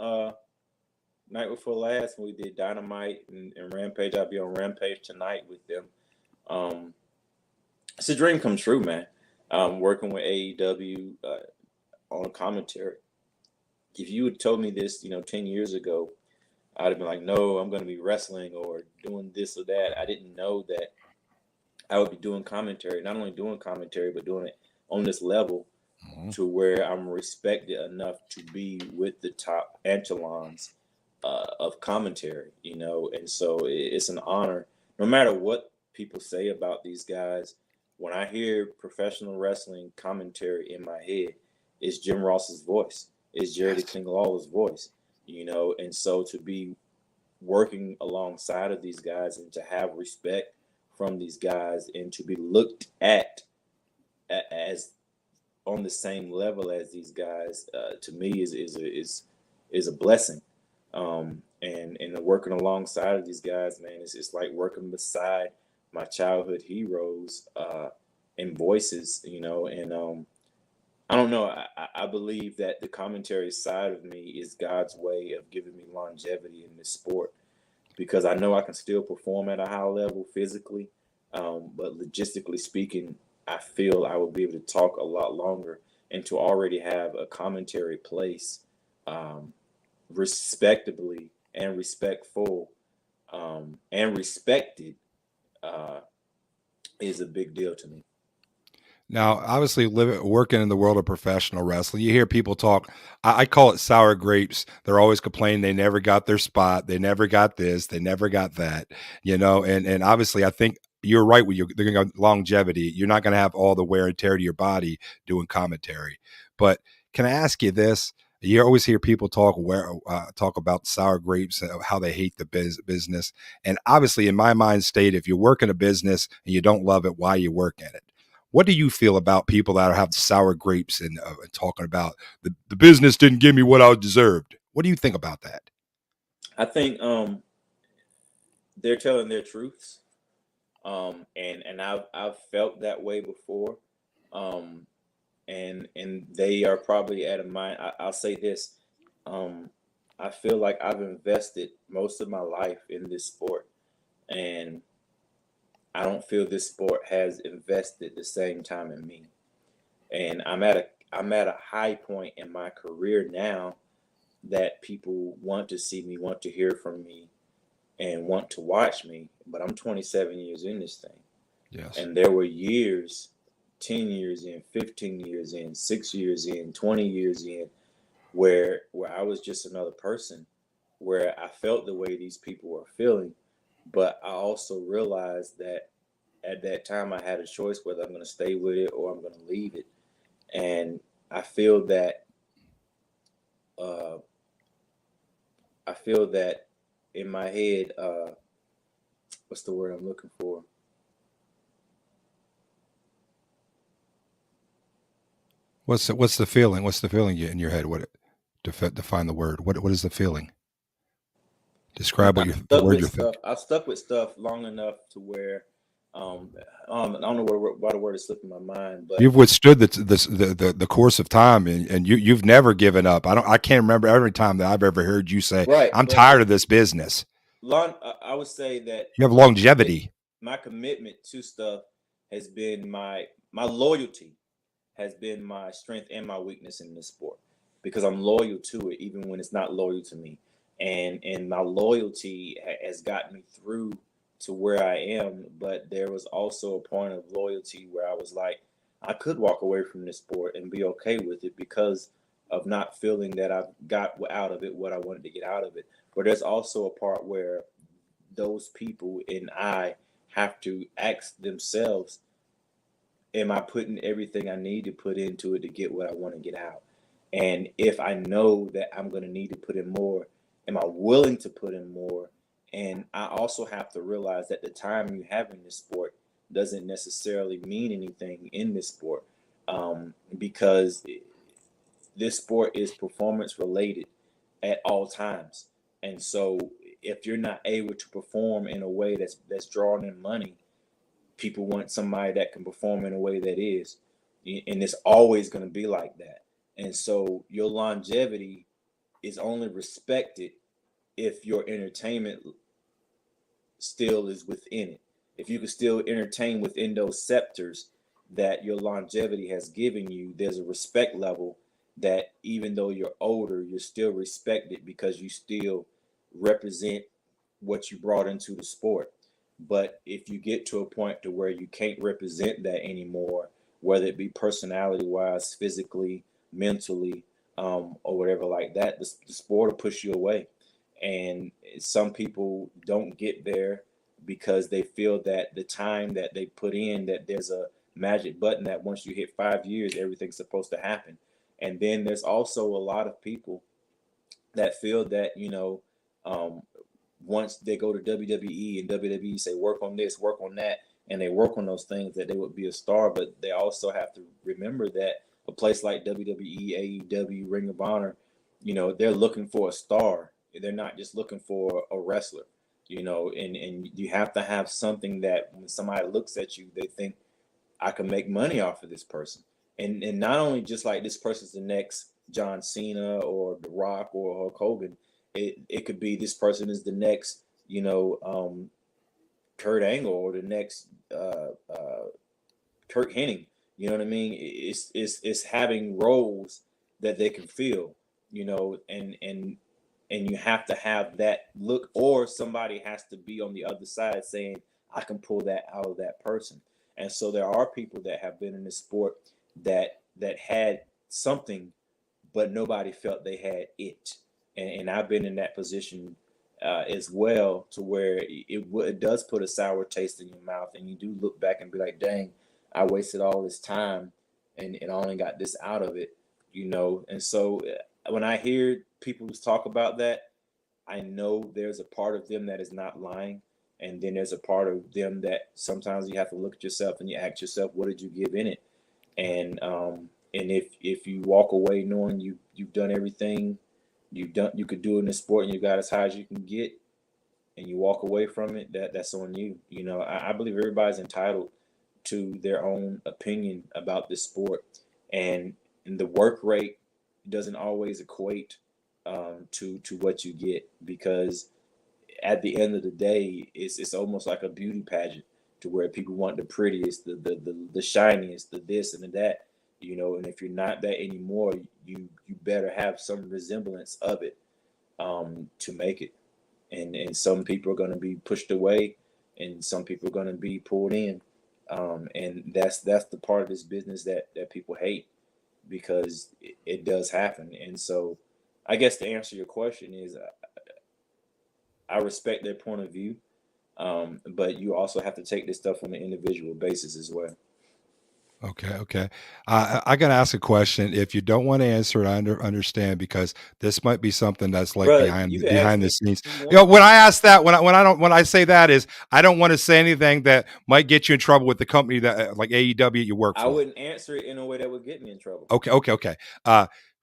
night before last when we did Dynamite and Rampage. I'll be on Rampage tonight with them. It's a dream come true, man. Working with AEW on commentary. If you had told me this, 10 years ago, I'd have been like, no, I'm going to be wrestling or doing this or that. I didn't know that I would be doing commentary, not only doing commentary, but doing it on this level to where I'm respected enough to be with the top echelons of commentary, and so it's an honor. No matter what people say about these guys, when I hear professional wrestling commentary in my head, it's Jim Ross's voice. It's Jerry King Lawler's voice, and so to be working alongside of these guys and to have respect from these guys and to be looked at as on the same level as these guys, to me is a blessing. And working alongside of these guys, man, it's like working beside my childhood heroes and voices, and I don't know. I believe that the commentary side of me is God's way of giving me longevity in this sport because I know I can still perform at a high level physically, but logistically speaking, I feel I will be able to talk a lot longer and to already have a commentary place respectably and respectful and respected is a big deal to me. Now, obviously, working in the world of professional wrestling, you hear people talk. I call it sour grapes. They're always complaining they never got their spot, they never got this, they never got that. And obviously, I think you're right with they're going to longevity. You're not going to have all the wear and tear to your body doing commentary. But can I ask you this? You always hear people talk about sour grapes, how they hate the business. And obviously, in my mind state, if you work in a business and you don't love it, why you work in it? What do you feel about people that have sour grapes and talking about the business didn't give me what I deserved? What do you think about that? I think they're telling their truths. And I've felt that way before. Um, and they are probably at a mind. I'll say this. Um, I feel like I've invested most of my life in this sport, and I don't feel this sport has invested the same time in me. And I'm at a high point in my career now that people want to see me, want to hear from me, and want to watch me. But I'm 27 years in this thing. Yes. And there were years, 10 years in, 15 years in, 6 years in, 20 years in, where I was just another person, where I felt the way these people were feeling. But I also realized that at that time I had a choice whether I'm going to stay with it or I'm going to leave it. And I feel that uh, I feel that in my head, what's the word I'm looking for? What's the feeling? What's the feeling in your head? What define the word? What is the feeling? Describe what the Stuck word with you're thinking. stuff. I stuck with stuff long enough to where I don't know why the word is slipping my mind, but You've withstood the course of time, and you've never given up. I can't remember every time that I've ever heard you say, right. "I'm But tired of this business." I would say that You have longevity. my commitment to stuff has been my loyalty has been my strength and my weakness in this sport, because I'm loyal to it even when it's not loyal to me, and my loyalty has gotten me through to where I am. But there was also a point of loyalty where I was like, I could walk away from this sport and be okay with it because of not feeling that I've got out of it what I wanted to get out of it. But there's also a part where those people and I have to ask themselves, am I putting everything I need to put into it to get what I want to get out? And if I know that I'm going to need to put in more, am I willing to put in more? And I also have to realize that the time you have in this sport doesn't necessarily mean anything in this sport, because this sport is performance related at all times. And so if you're not able to perform in a way that's drawing in money, people want somebody that can perform in a way that is, and it's always going to be like that. And so your longevity is only respected if your entertainment still is within it. If you can still entertain within those scepters that your longevity has given you, there's a respect level that even though you're older, you're still respected because you still represent what you brought into the sport. But if you get to a point to where you can't represent that anymore, whether it be personality wise, physically, mentally, or whatever like that, the sport will push you away. And some people don't get there because they feel that the time that they put in, that there's a magic button that once you hit 5 years, everything's supposed to happen. And then there's also a lot of people that feel that, um, once they go to WWE and WWE say work on this, work on that, and they work on those things, that they would be a star. But they also have to remember that a place like WWE, AEW, Ring of Honor, they're looking for a star. They're not just looking for a wrestler, and you have to have something that when somebody looks at you, they think, I can make money off of this person. And not only just like this person's the next John Cena or The Rock or Hulk Hogan. It could be this person is the next, Kurt Angle, or the next Kurt Hennig. You know what I mean? It's having roles that they can fill, and you have to have that look, or somebody has to be on the other side saying, I can pull that out of that person. And so there are people that have been in this sport that had something, but nobody felt they had it. And I've been in that position as well, to where it does put a sour taste in your mouth, and you do look back and be like, dang, I wasted all this time and I only got this out of it, And so when I hear people talk about that, I know there's a part of them that is not lying. And then there's a part of them that sometimes you have to look at yourself and you ask yourself, what did you give in it? And if you walk away knowing you've done everything you could do in this sport, and you got as high as you can get, and you walk away from it, that's on you. You know, I believe everybody's entitled to their own opinion about this sport, and the work rate doesn't always equate to what you get, because at the end of the day, it's almost like a beauty pageant, to where people want the prettiest, the shiniest, the this and the that, you know. And if you're not that anymore, you better have some resemblance of it to make it. And some people are going to be pushed away, and some people are going to be pulled in. And that's the part of this business that people hate, because it does happen. And so, I guess to answer your question is, I respect their point of view, but you also have to take this stuff on an individual basis as well. Okay, okay. I got to ask a question. If you don't want to answer it, I understand, because this might be something that's like Bro, you can ask behind the me scenes. if you You know, want. when I ask that, when I say that, is I don't want to say anything that might get you in trouble with the company that like AEW you work I for. wouldn't answer it in a way that would get me in trouble. Okay, okay, okay.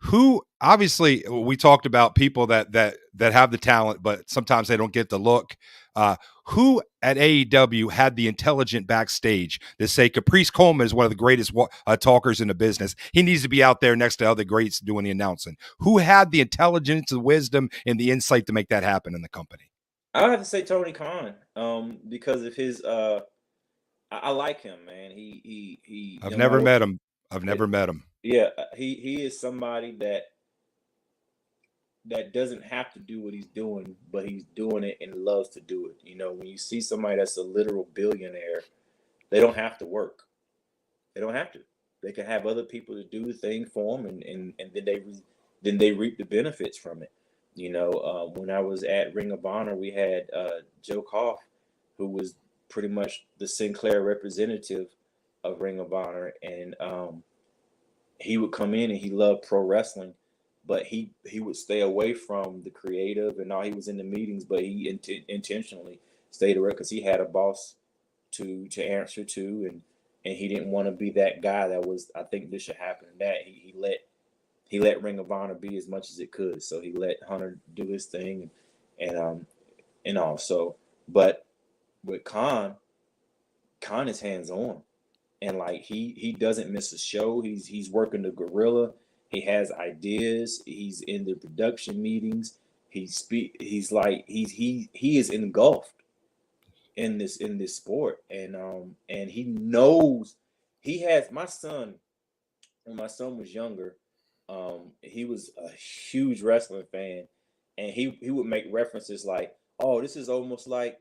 Who obviously we talked about people that have the talent, but sometimes they don't get the look. Who at AEW had the intelligent backstage to say Caprice Coleman is one of the greatest talkers in the business? He needs to be out there next to other greats doing the announcing. Who had the intelligence, the wisdom, and the insight to make that happen in the company? I would have to say Tony Khan, because of his. I like him, man. He. I've No never matter. met him. I've Yeah, never met him. yeah. He is somebody that doesn't have to do what he's doing, but he's doing it and loves to do it. You know, when you see somebody that's a literal billionaire, they don't have to work. They don't have to. They can have other people to do the thing for them, and then they reap the benefits from it. You know, when I was at Ring of Honor, we had Joe Koff, who was pretty much the Sinclair representative of Ring of Honor, and he would come in and he loved pro wrestling, but he would stay away from the creative and all. He was in the meetings, but he intentionally stayed away because he had a boss to answer to, and he didn't want to be that guy that was, I think this should happen and that. He let Ring of Honor be as much as it could. So he let Hunter do his thing, and all. So, but with Khan is hands on, and like he doesn't miss a show. He's working the gorilla. He has ideas. He's in the production meetings. He's like he is engulfed in this sport, and he knows. He has my son. When my son was younger, he was a huge wrestling fan, and he would make references like, "Oh, this is almost like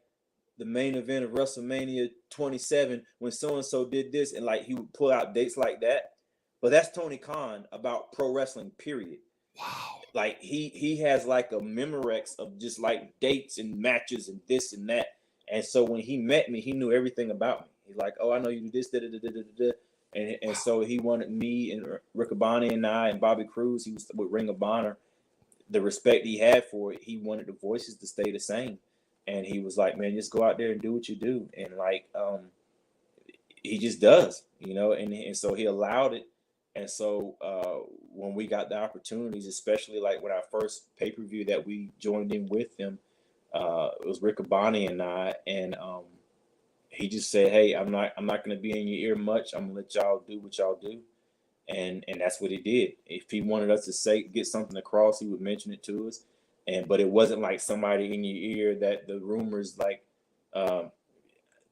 the main event of WrestleMania 27 when so and so did this," and like he would pull out dates like that. But that's Tony Khan about pro wrestling, period. Wow. Like he has like a Memorex of just like dates and matches and this and that. And so when he met me, he knew everything about me. He's like, "Oh, I know you do this, da, da, da, da, da, da." And so he wanted me and Riccaboni and I and Bobby Cruz. He was with Ring of Honor. The respect he had for it, he wanted the voices to stay the same. And he was like, "Man, just go out there and do what you do." And like, he just does, you know. And so he allowed it. And so when we got the opportunities, especially like when our first pay-per-view that we joined in with him, it was Riccaboni and I, and he just said, "Hey, I'm not going to be in your ear much. I'm gonna let y'all do what y'all do," and that's what he did. If he wanted us to get something across, he would mention it to us, but it wasn't like somebody in your ear that the rumors like um,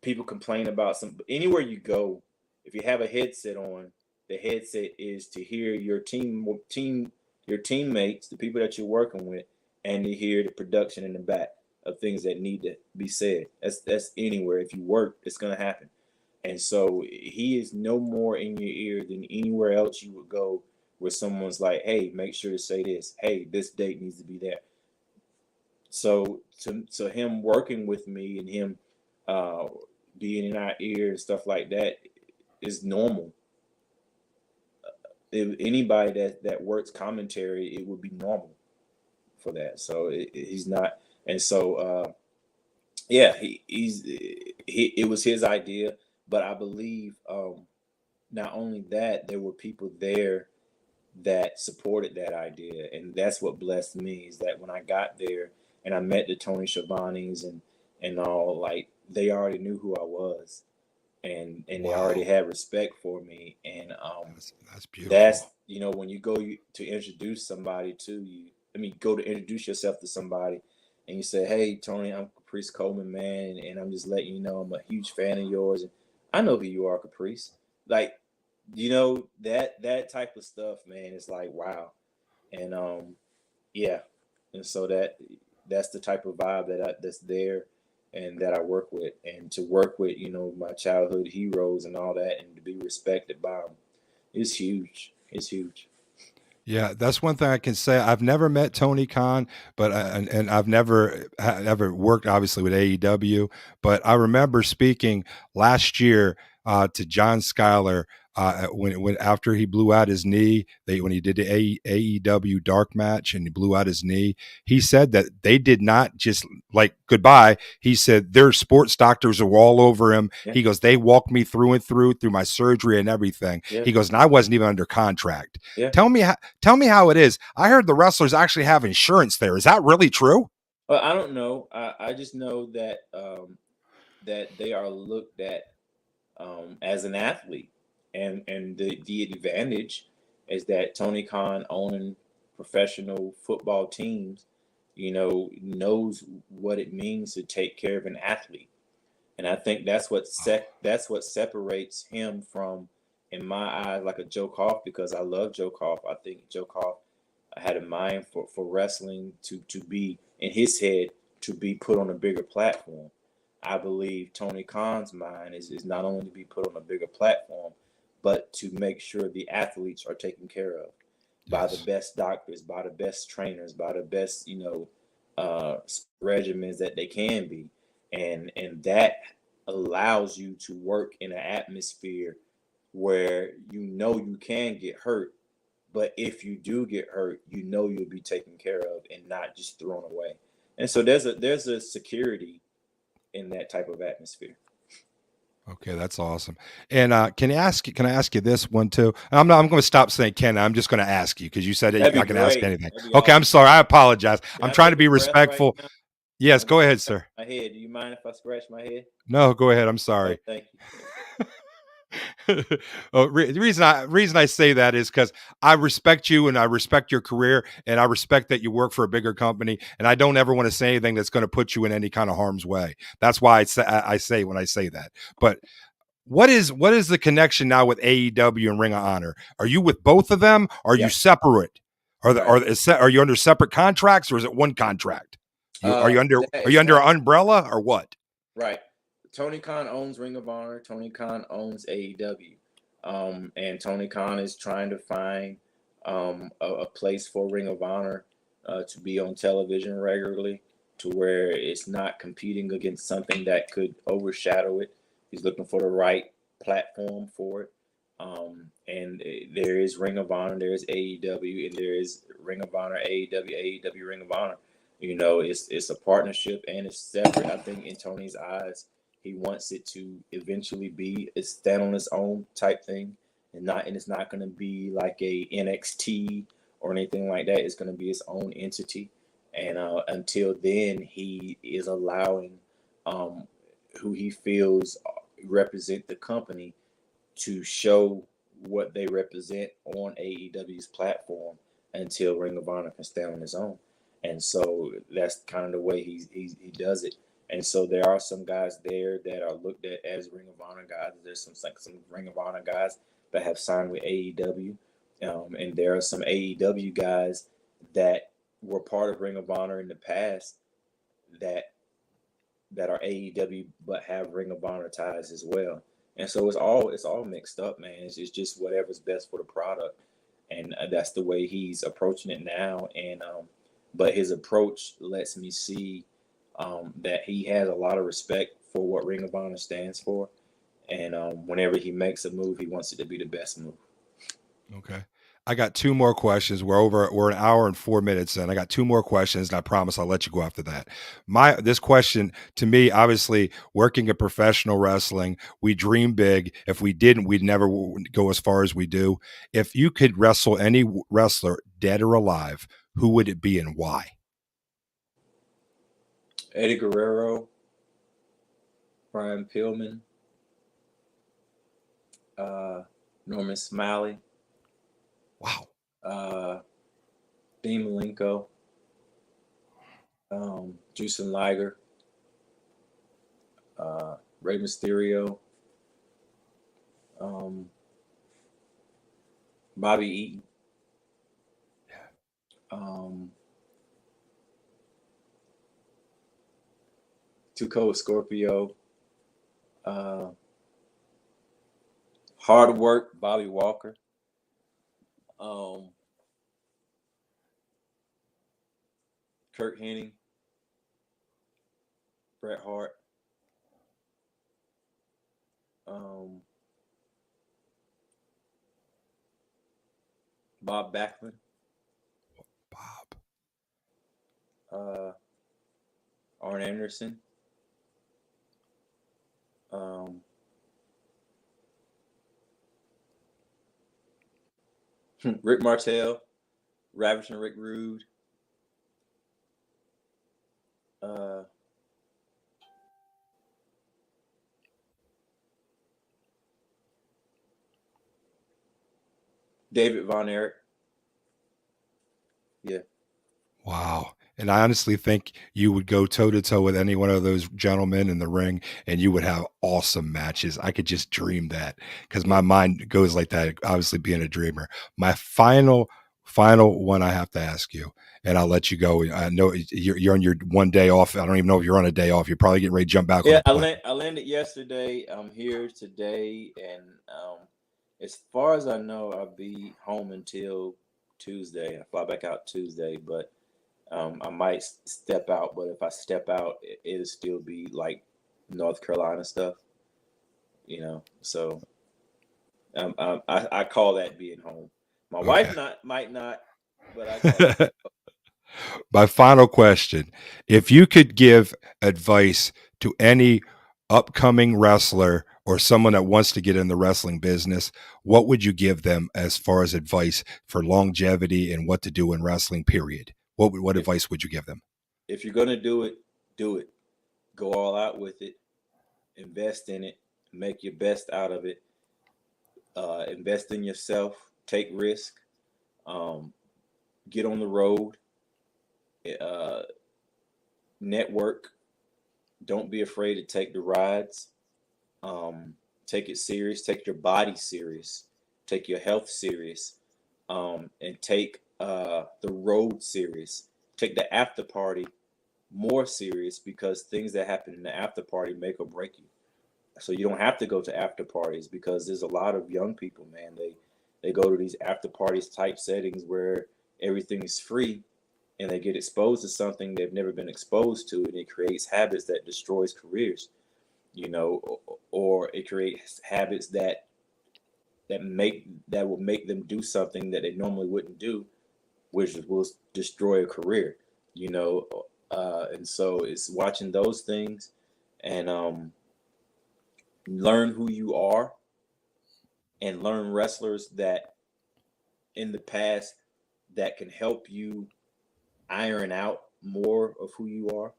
people complain about some. Anywhere you go, if you have a headset on, the headset is to hear your your teammates, the people that you're working with, and to hear the production in the back of things that need to be said. That's anywhere. If you work, it's gonna happen. And so he is no more in your ear than anywhere else you would go where someone's like, "Hey, make sure to say this. Hey, this date needs to be there." So to him working with me and him uh, being in our ear and stuff like that is normal. If anybody that works commentary, it would be normal for that. So he's not, and so yeah, it was his idea, but I believe not only that, there were people there that supported that idea, and that's what blessed me is that when I got there, and I met the Tony Schiavone's and all, like they already knew who I was, and they already Wow. had respect for me. And That's that's, beautiful. when you go to introduce somebody to you, I mean, go to introduce yourself to somebody, and you say, "Hey, Tony, I'm Caprice Coleman, man, and I'm just letting you know I'm a huge fan of yours, and I know who you are, Caprice." Like, that type of stuff, man. It's like, wow. And yeah, and so that's the type of vibe that's there, and that I work with, and to work with, my childhood heroes and all that, and to be respected by them is huge. It's huge. Yeah, that's one thing I can say. I've never met Tony Khan, but and I've never ever worked obviously with AEW. But I remember speaking last year to John Schuyler when after he blew out his knee, when he did the AEW dark match and he blew out his knee, he said that they did not just like goodbye. He said their sports doctors were all over him. Yeah, He goes, they walked me through and through my surgery and everything. yeah, He goes, and I wasn't even under contract. yeah. Tell me how it is. I heard the wrestlers actually have insurance there. Is that really true? Well, I don't know. I just know that that they are looked at as an athlete, and the advantage is that Tony Khan owning professional football teams, knows what it means to take care of an athlete. And I think that's what separates him from, in my eyes, like a Joe Koff, because I love Joe Koff. I think Joe Koff had a mind for wrestling to be in his head, to be put on a bigger platform. I believe Tony Khan's mind is not only to be put on a bigger platform, but to make sure the athletes are taken care of by the Yes. best doctors, by the best trainers, by the best, regimens that they can be. And that allows you to work in an atmosphere where you can get hurt, but if you do get hurt, you'll be taken care of and not just thrown away. And so there's a security in that type of atmosphere. Okay, that's awesome. And can I ask you this one too? I'm going to stop saying Ken. I'm just going to ask you because you said That'd that be I can ask great. anything. That'd be Okay, I'm awesome. sorry. I apologize. Can I'm I trying to take a be breath right respectful. now? Yes, I'm gonna go ahead, scratch sir. my head. Do you mind if I scratch my head? No, go ahead. I'm Oh, sorry. thank you. The reason I say that is because I respect you and I respect your career and I respect that you work for a bigger company and I don't ever want to say anything that's going to put you in any kind of harm's way. That's why I say when I say that. But what is the connection now with AEW and Ring of Honor? Are you with both of them? Are you Yeah, separate? right. Are you under separate contracts or is it one contract? That Are is you under one. an umbrella or what? Right. Tony Khan owns Ring of Honor. Tony Khan owns AEW. And Tony Khan is trying to find a place for Ring of Honor to be on television regularly, to where it's not competing against something that could overshadow it. He's looking for the right platform for it. And there is Ring of Honor, there is AEW, and there is Ring of Honor, AEW, AEW, Ring of Honor. It's a partnership and it's separate. I think in Tony's eyes, he wants it to eventually be a stand on its own type thing, and it's not going to be like a NXT or anything like that. It's going to be its own entity. And until then, he is allowing um, who he feels represent the company to show what they represent on AEW's platform until Ring of Honor can stand on its own. And so that's kind of the way he does it. And so there are some guys there that are looked at as Ring of Honor guys. There's some Ring of Honor guys that have signed with AEW, and there are some AEW guys that were part of Ring of Honor in the past that are AEW but have Ring of Honor ties as well. And so it's all mixed up, man. It's just whatever's best for the product, and that's the way he's approaching it now. And but his approach lets me see that he has a lot of respect for what Ring of Honor stands for, and whenever he makes a move, he wants it to be the best move. Okay. I got two more questions. We're an hour and 4 minutes in. I got two more questions and I promise I'll let you go after that. This question to me, obviously working in professional wrestling, we dream big. If we didn't, we'd never go as far as we do. If you could wrestle any wrestler dead or alive, who would it be and why? Eddie Guerrero, Brian Pillman, Norman Smiley, Wow. Dean Malenko, Juicing Liger, Rey Mysterio, Bobby Eaton, Too Cold Scorpio, Hard Work, Bobby Walker, Kurt Hennig, Bret Hart, Bob Backlund, Bob. Arn Anderson, Rick Martel, Ravishing Rick Rude, David Von Erich. Yeah. Wow. And I honestly think you would go toe to toe with any one of those gentlemen in the ring and you would have awesome matches. I could just dream that because my mind goes like that, obviously being a dreamer. My final one I have to ask you, and I'll let you go. I know you're on your one day off. I don't even know if you're on a day off. You're probably getting ready to jump back on Yeah, a plane. I landed yesterday. I'm here today, and as far as I know, I'll be home until Tuesday. I fly back out Tuesday, but I might step out. But if I step out, it'll still be like North Carolina stuff, So I call that being home. My wife might not, but I call it. My final question. If you could give advice to any upcoming wrestler or someone that wants to get in the wrestling business, what would you give them as far as advice for longevity and what to do in wrestling, period? What advice would you give them? If you're going to do it, do it. Go all out with it. Invest in it. Make your best out of it. Invest in yourself. Take risk. Get on the road. Network. Don't be afraid to take the rides. Take it serious. Take your body serious. Take your health serious. And take the road serious. Take the after party more serious because things that happen in the after party make or break you. So you don't have to go to after parties because there's a lot of young people, man. They go to these after parties type settings where everything is free and they get exposed to something they've never been exposed to, and it creates habits that destroys careers, or it creates habits that will make them do something that they normally wouldn't do, which will destroy a career, and so it's watching those things and learn who you are and learn wrestlers that in the past that can help you iron out more of who you are,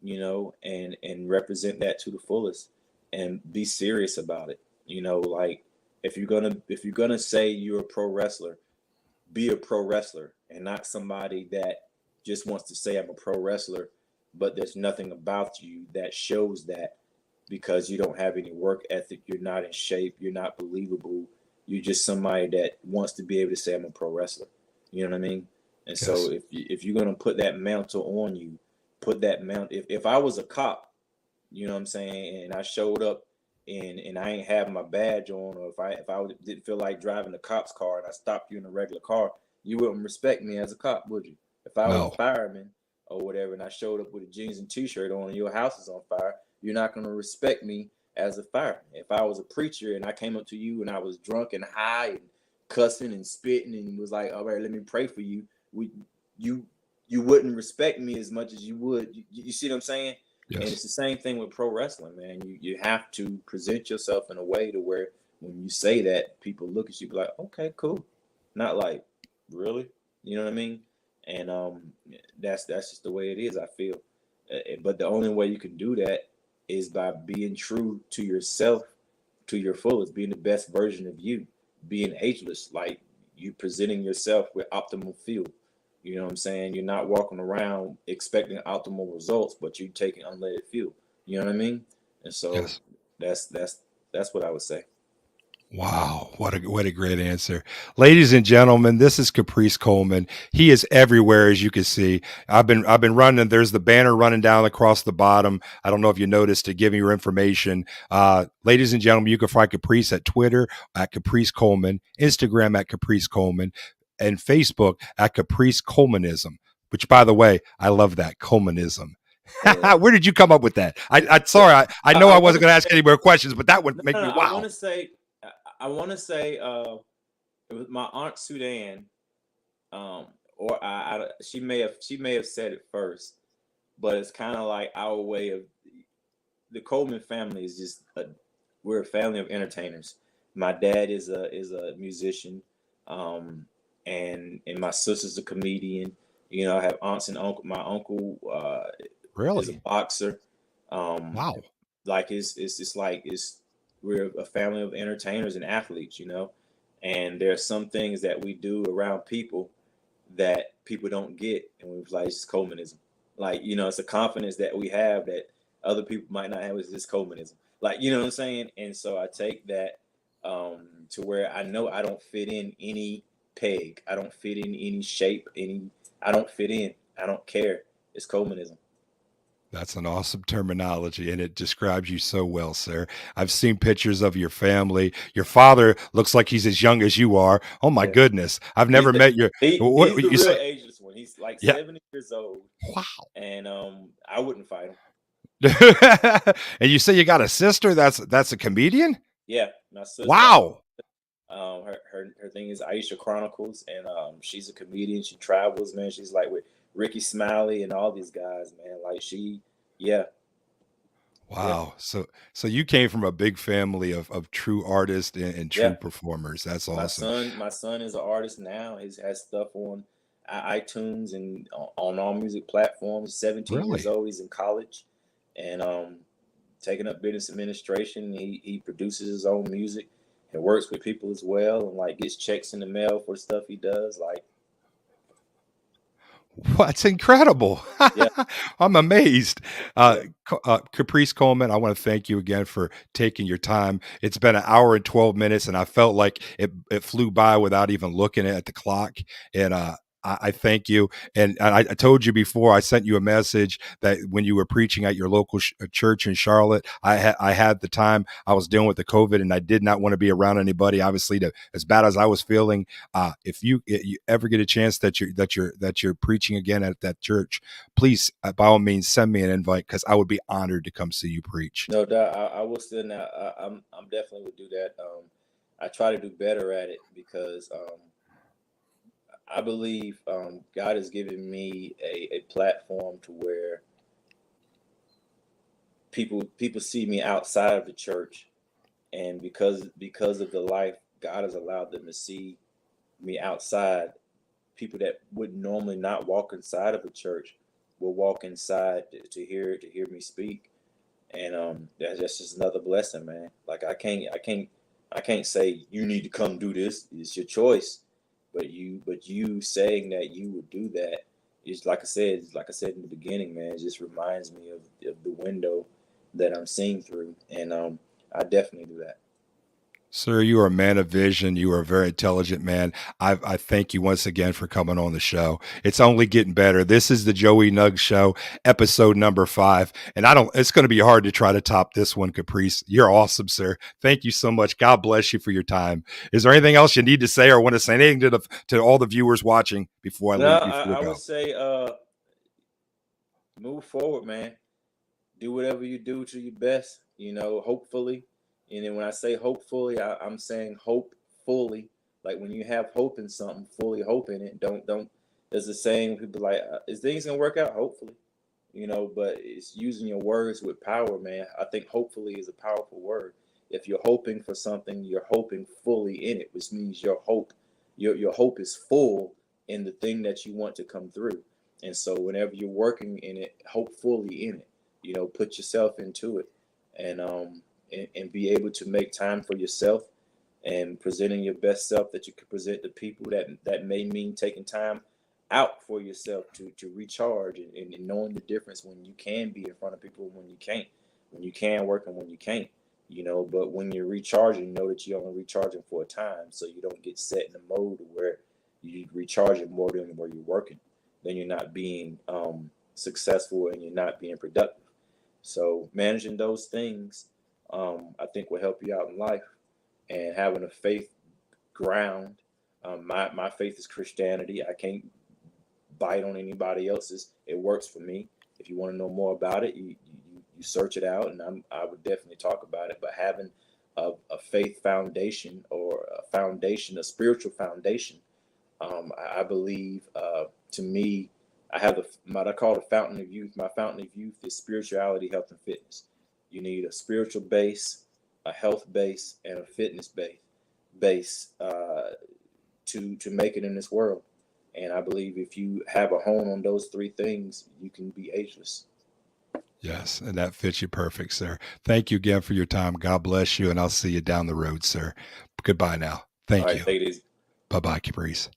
and represent that to the fullest and be serious about it. Like if you're gonna say you're a pro wrestler, be a pro wrestler and not somebody that just wants to say I'm a pro wrestler, but there's nothing about you that shows that because you don't have any work ethic, you're not in shape, you're not believable, you're just somebody that wants to be able to say I'm a pro wrestler. You know what I mean? And Yes. so if you're gonna put that mantle on you, put that mantle. If I was a cop, you know what I'm saying, and I showed up and I ain't have my badge on, or if I didn't feel like driving a cop's car and I stopped you in a regular car, you wouldn't respect me as a cop, would you? If I was a fireman or whatever and I showed up with a jeans and t-shirt on and your house is on fire, you're not going to respect me as a fireman. If I was a preacher and I came up to you and I was drunk and high and cussing and spitting and was like, all right, let me pray for you, you wouldn't respect me as much as you would. You see what I'm saying? Yes. And it's the same thing with pro wrestling, man. You have to present yourself in a way to where when you say that, people look at you like, okay, cool. Not like, really? You know what I mean? And that's just the way it is, I feel. But the only way you can do that is by being true to yourself, to your fullest, being the best version of you, being ageless, like you presenting yourself with optimal fuel. You know what I'm saying? You're not walking around expecting optimal results, but you taking unleaded fuel. You know what I mean? And so Yes. that's that's that's what I would say. Wow, what a great answer. Ladies and gentlemen, this is Caprice Coleman. He is everywhere, as you can see. I've been running, there's the banner running down across the bottom. I don't know if you noticed, to give me your information. Ladies and gentlemen, you can find Caprice at Twitter at Caprice Coleman, Instagram at Caprice Coleman, and Facebook at Caprice Colemanism, which, by the way, I love that Colemanism. Uh, Where did you come up with that? I so sorry, I know I I want wasn't to going to ask any more questions, but that would no, make no, me no, wow. I want to say it was my aunt Sudan, um, or she may have said it first, but it's kind of like our way of the Coleman family is just we're a family of entertainers. My dad is a musician, um, and my sister's a comedian. You know, I have aunts and uncle. My uncle is a Really? boxer. Um, Wow. like it's just like it's we're a family of entertainers and athletes. You know, and there are some things that we do around people that people don't get, and we're like, it's Colemanism. Like, you know, it's a confidence that we have that other people might not have. It's just Colemanism. Like, you know what I'm saying? And so I take that to where I know I don't fit in any peg. I don't fit in any shape. I don't fit in. I don't care. It's Colemanism. That's an awesome terminology, and it describes you so well, sir. I've seen pictures of your family. Your father looks like he's as young as you are. Oh my Yeah. goodness, I've He's never met your. What he's the you real say? ageless one. He's like Yeah. 70 years old, Wow. and I wouldn't fight him. And you say you got a sister that's a comedian? Yeah, my sister. Wow. Her thing is Aisha Chronicles, and she's a comedian. She travels, man. She's like with Ricky Smiley and all these guys, man. Like yeah, yeah, Wow. So you came from a big family of true artists and yeah. true performers. That's awesome. My son is an artist now. He has stuff on iTunes and on all music platforms. 17 years Really? old. He's in college, and taking up business administration. He produces his own music and works with people as well, and like gets checks in the mail for stuff he does. Like, What's incredible. yeah, I'm amazed. yeah. Caprice Coleman, I want to thank you again for taking your time. It's been an hour and 12 minutes, and I felt like it flew by without even looking at the clock. And I thank you. And I told you before, I sent you a message that when you were preaching at your local church in Charlotte, I had the time. I was dealing with the COVID, and I did not want to be around anybody. Obviously, as bad as I was feeling, if you ever get a chance that you're preaching again at that church, please, by all means, send me an invite, because I would be honored to come see you preach. No doubt, I will still now. I'm definitely would do that. I try to do better at it because I believe God has given me a platform to where people see me outside of the church, and because of the life God has allowed them to see me outside, people that would normally not walk inside of a church will walk inside to hear me speak, and that's just another blessing, man. Like I can't say you need to come do this. It's your choice, but you saying that you would do that is like I said in the beginning, man. It just reminds me of the window that I'm seeing through, and I definitely do that. Sir, you are a man of vision. You are a very intelligent man. I thank you once again for coming on the show. It's only getting better. This is the Joey Nuggs Show, episode number 5. And it's going to be hard to try to top this one, Caprice. You're awesome, sir. Thank you so much. God bless you for your time. Is there anything else you need to say or want to say anything to all the viewers watching before I No, leave, before we I would go? say move forward, man. Do whatever you do to your best, you know, hopefully. And then when I say hopefully, I'm saying hope fully. Like when you have hope in something, fully hope in it. Don't. There's a saying people like, is things gonna work out? Hopefully, you know. But it's using your words with power, man. I think hopefully is a powerful word. If you're hoping for something, you're hoping fully in it, which means your hope is full in the thing that you want to come through. And so whenever you're working in it, hopefully in it, put yourself into it, and and be able to make time for yourself and presenting your best self that you can present to people. That may mean taking time out for yourself to recharge, and knowing the difference when you can be in front of people and when you can't, when you can work and when you can't. But when you're recharging, know that you're only recharging for a time, so you don't get set in a mode where you're recharging more than where you're working. Then you're not being successful and you're not being productive. So managing those things, I think will help you out in life, and having a faith ground. My faith is Christianity. I can't bite on anybody else's. It works for me. If you want to know more about it, you search it out, and I would definitely talk about it. But having a faith foundation, or a spiritual foundation, I believe, to me, I have what I call the fountain of youth. My fountain of youth is spirituality, health, and fitness. You need a spiritual base, a health base, and a fitness base to make it in this world. And I believe if you have a hone on those three things, you can be ageless. Yes, and that fits you perfect, sir. Thank you again for your time. God bless you, and I'll see you down the road, sir. Goodbye now. Thank All right, you. take it easy. Bye-bye, Caprice.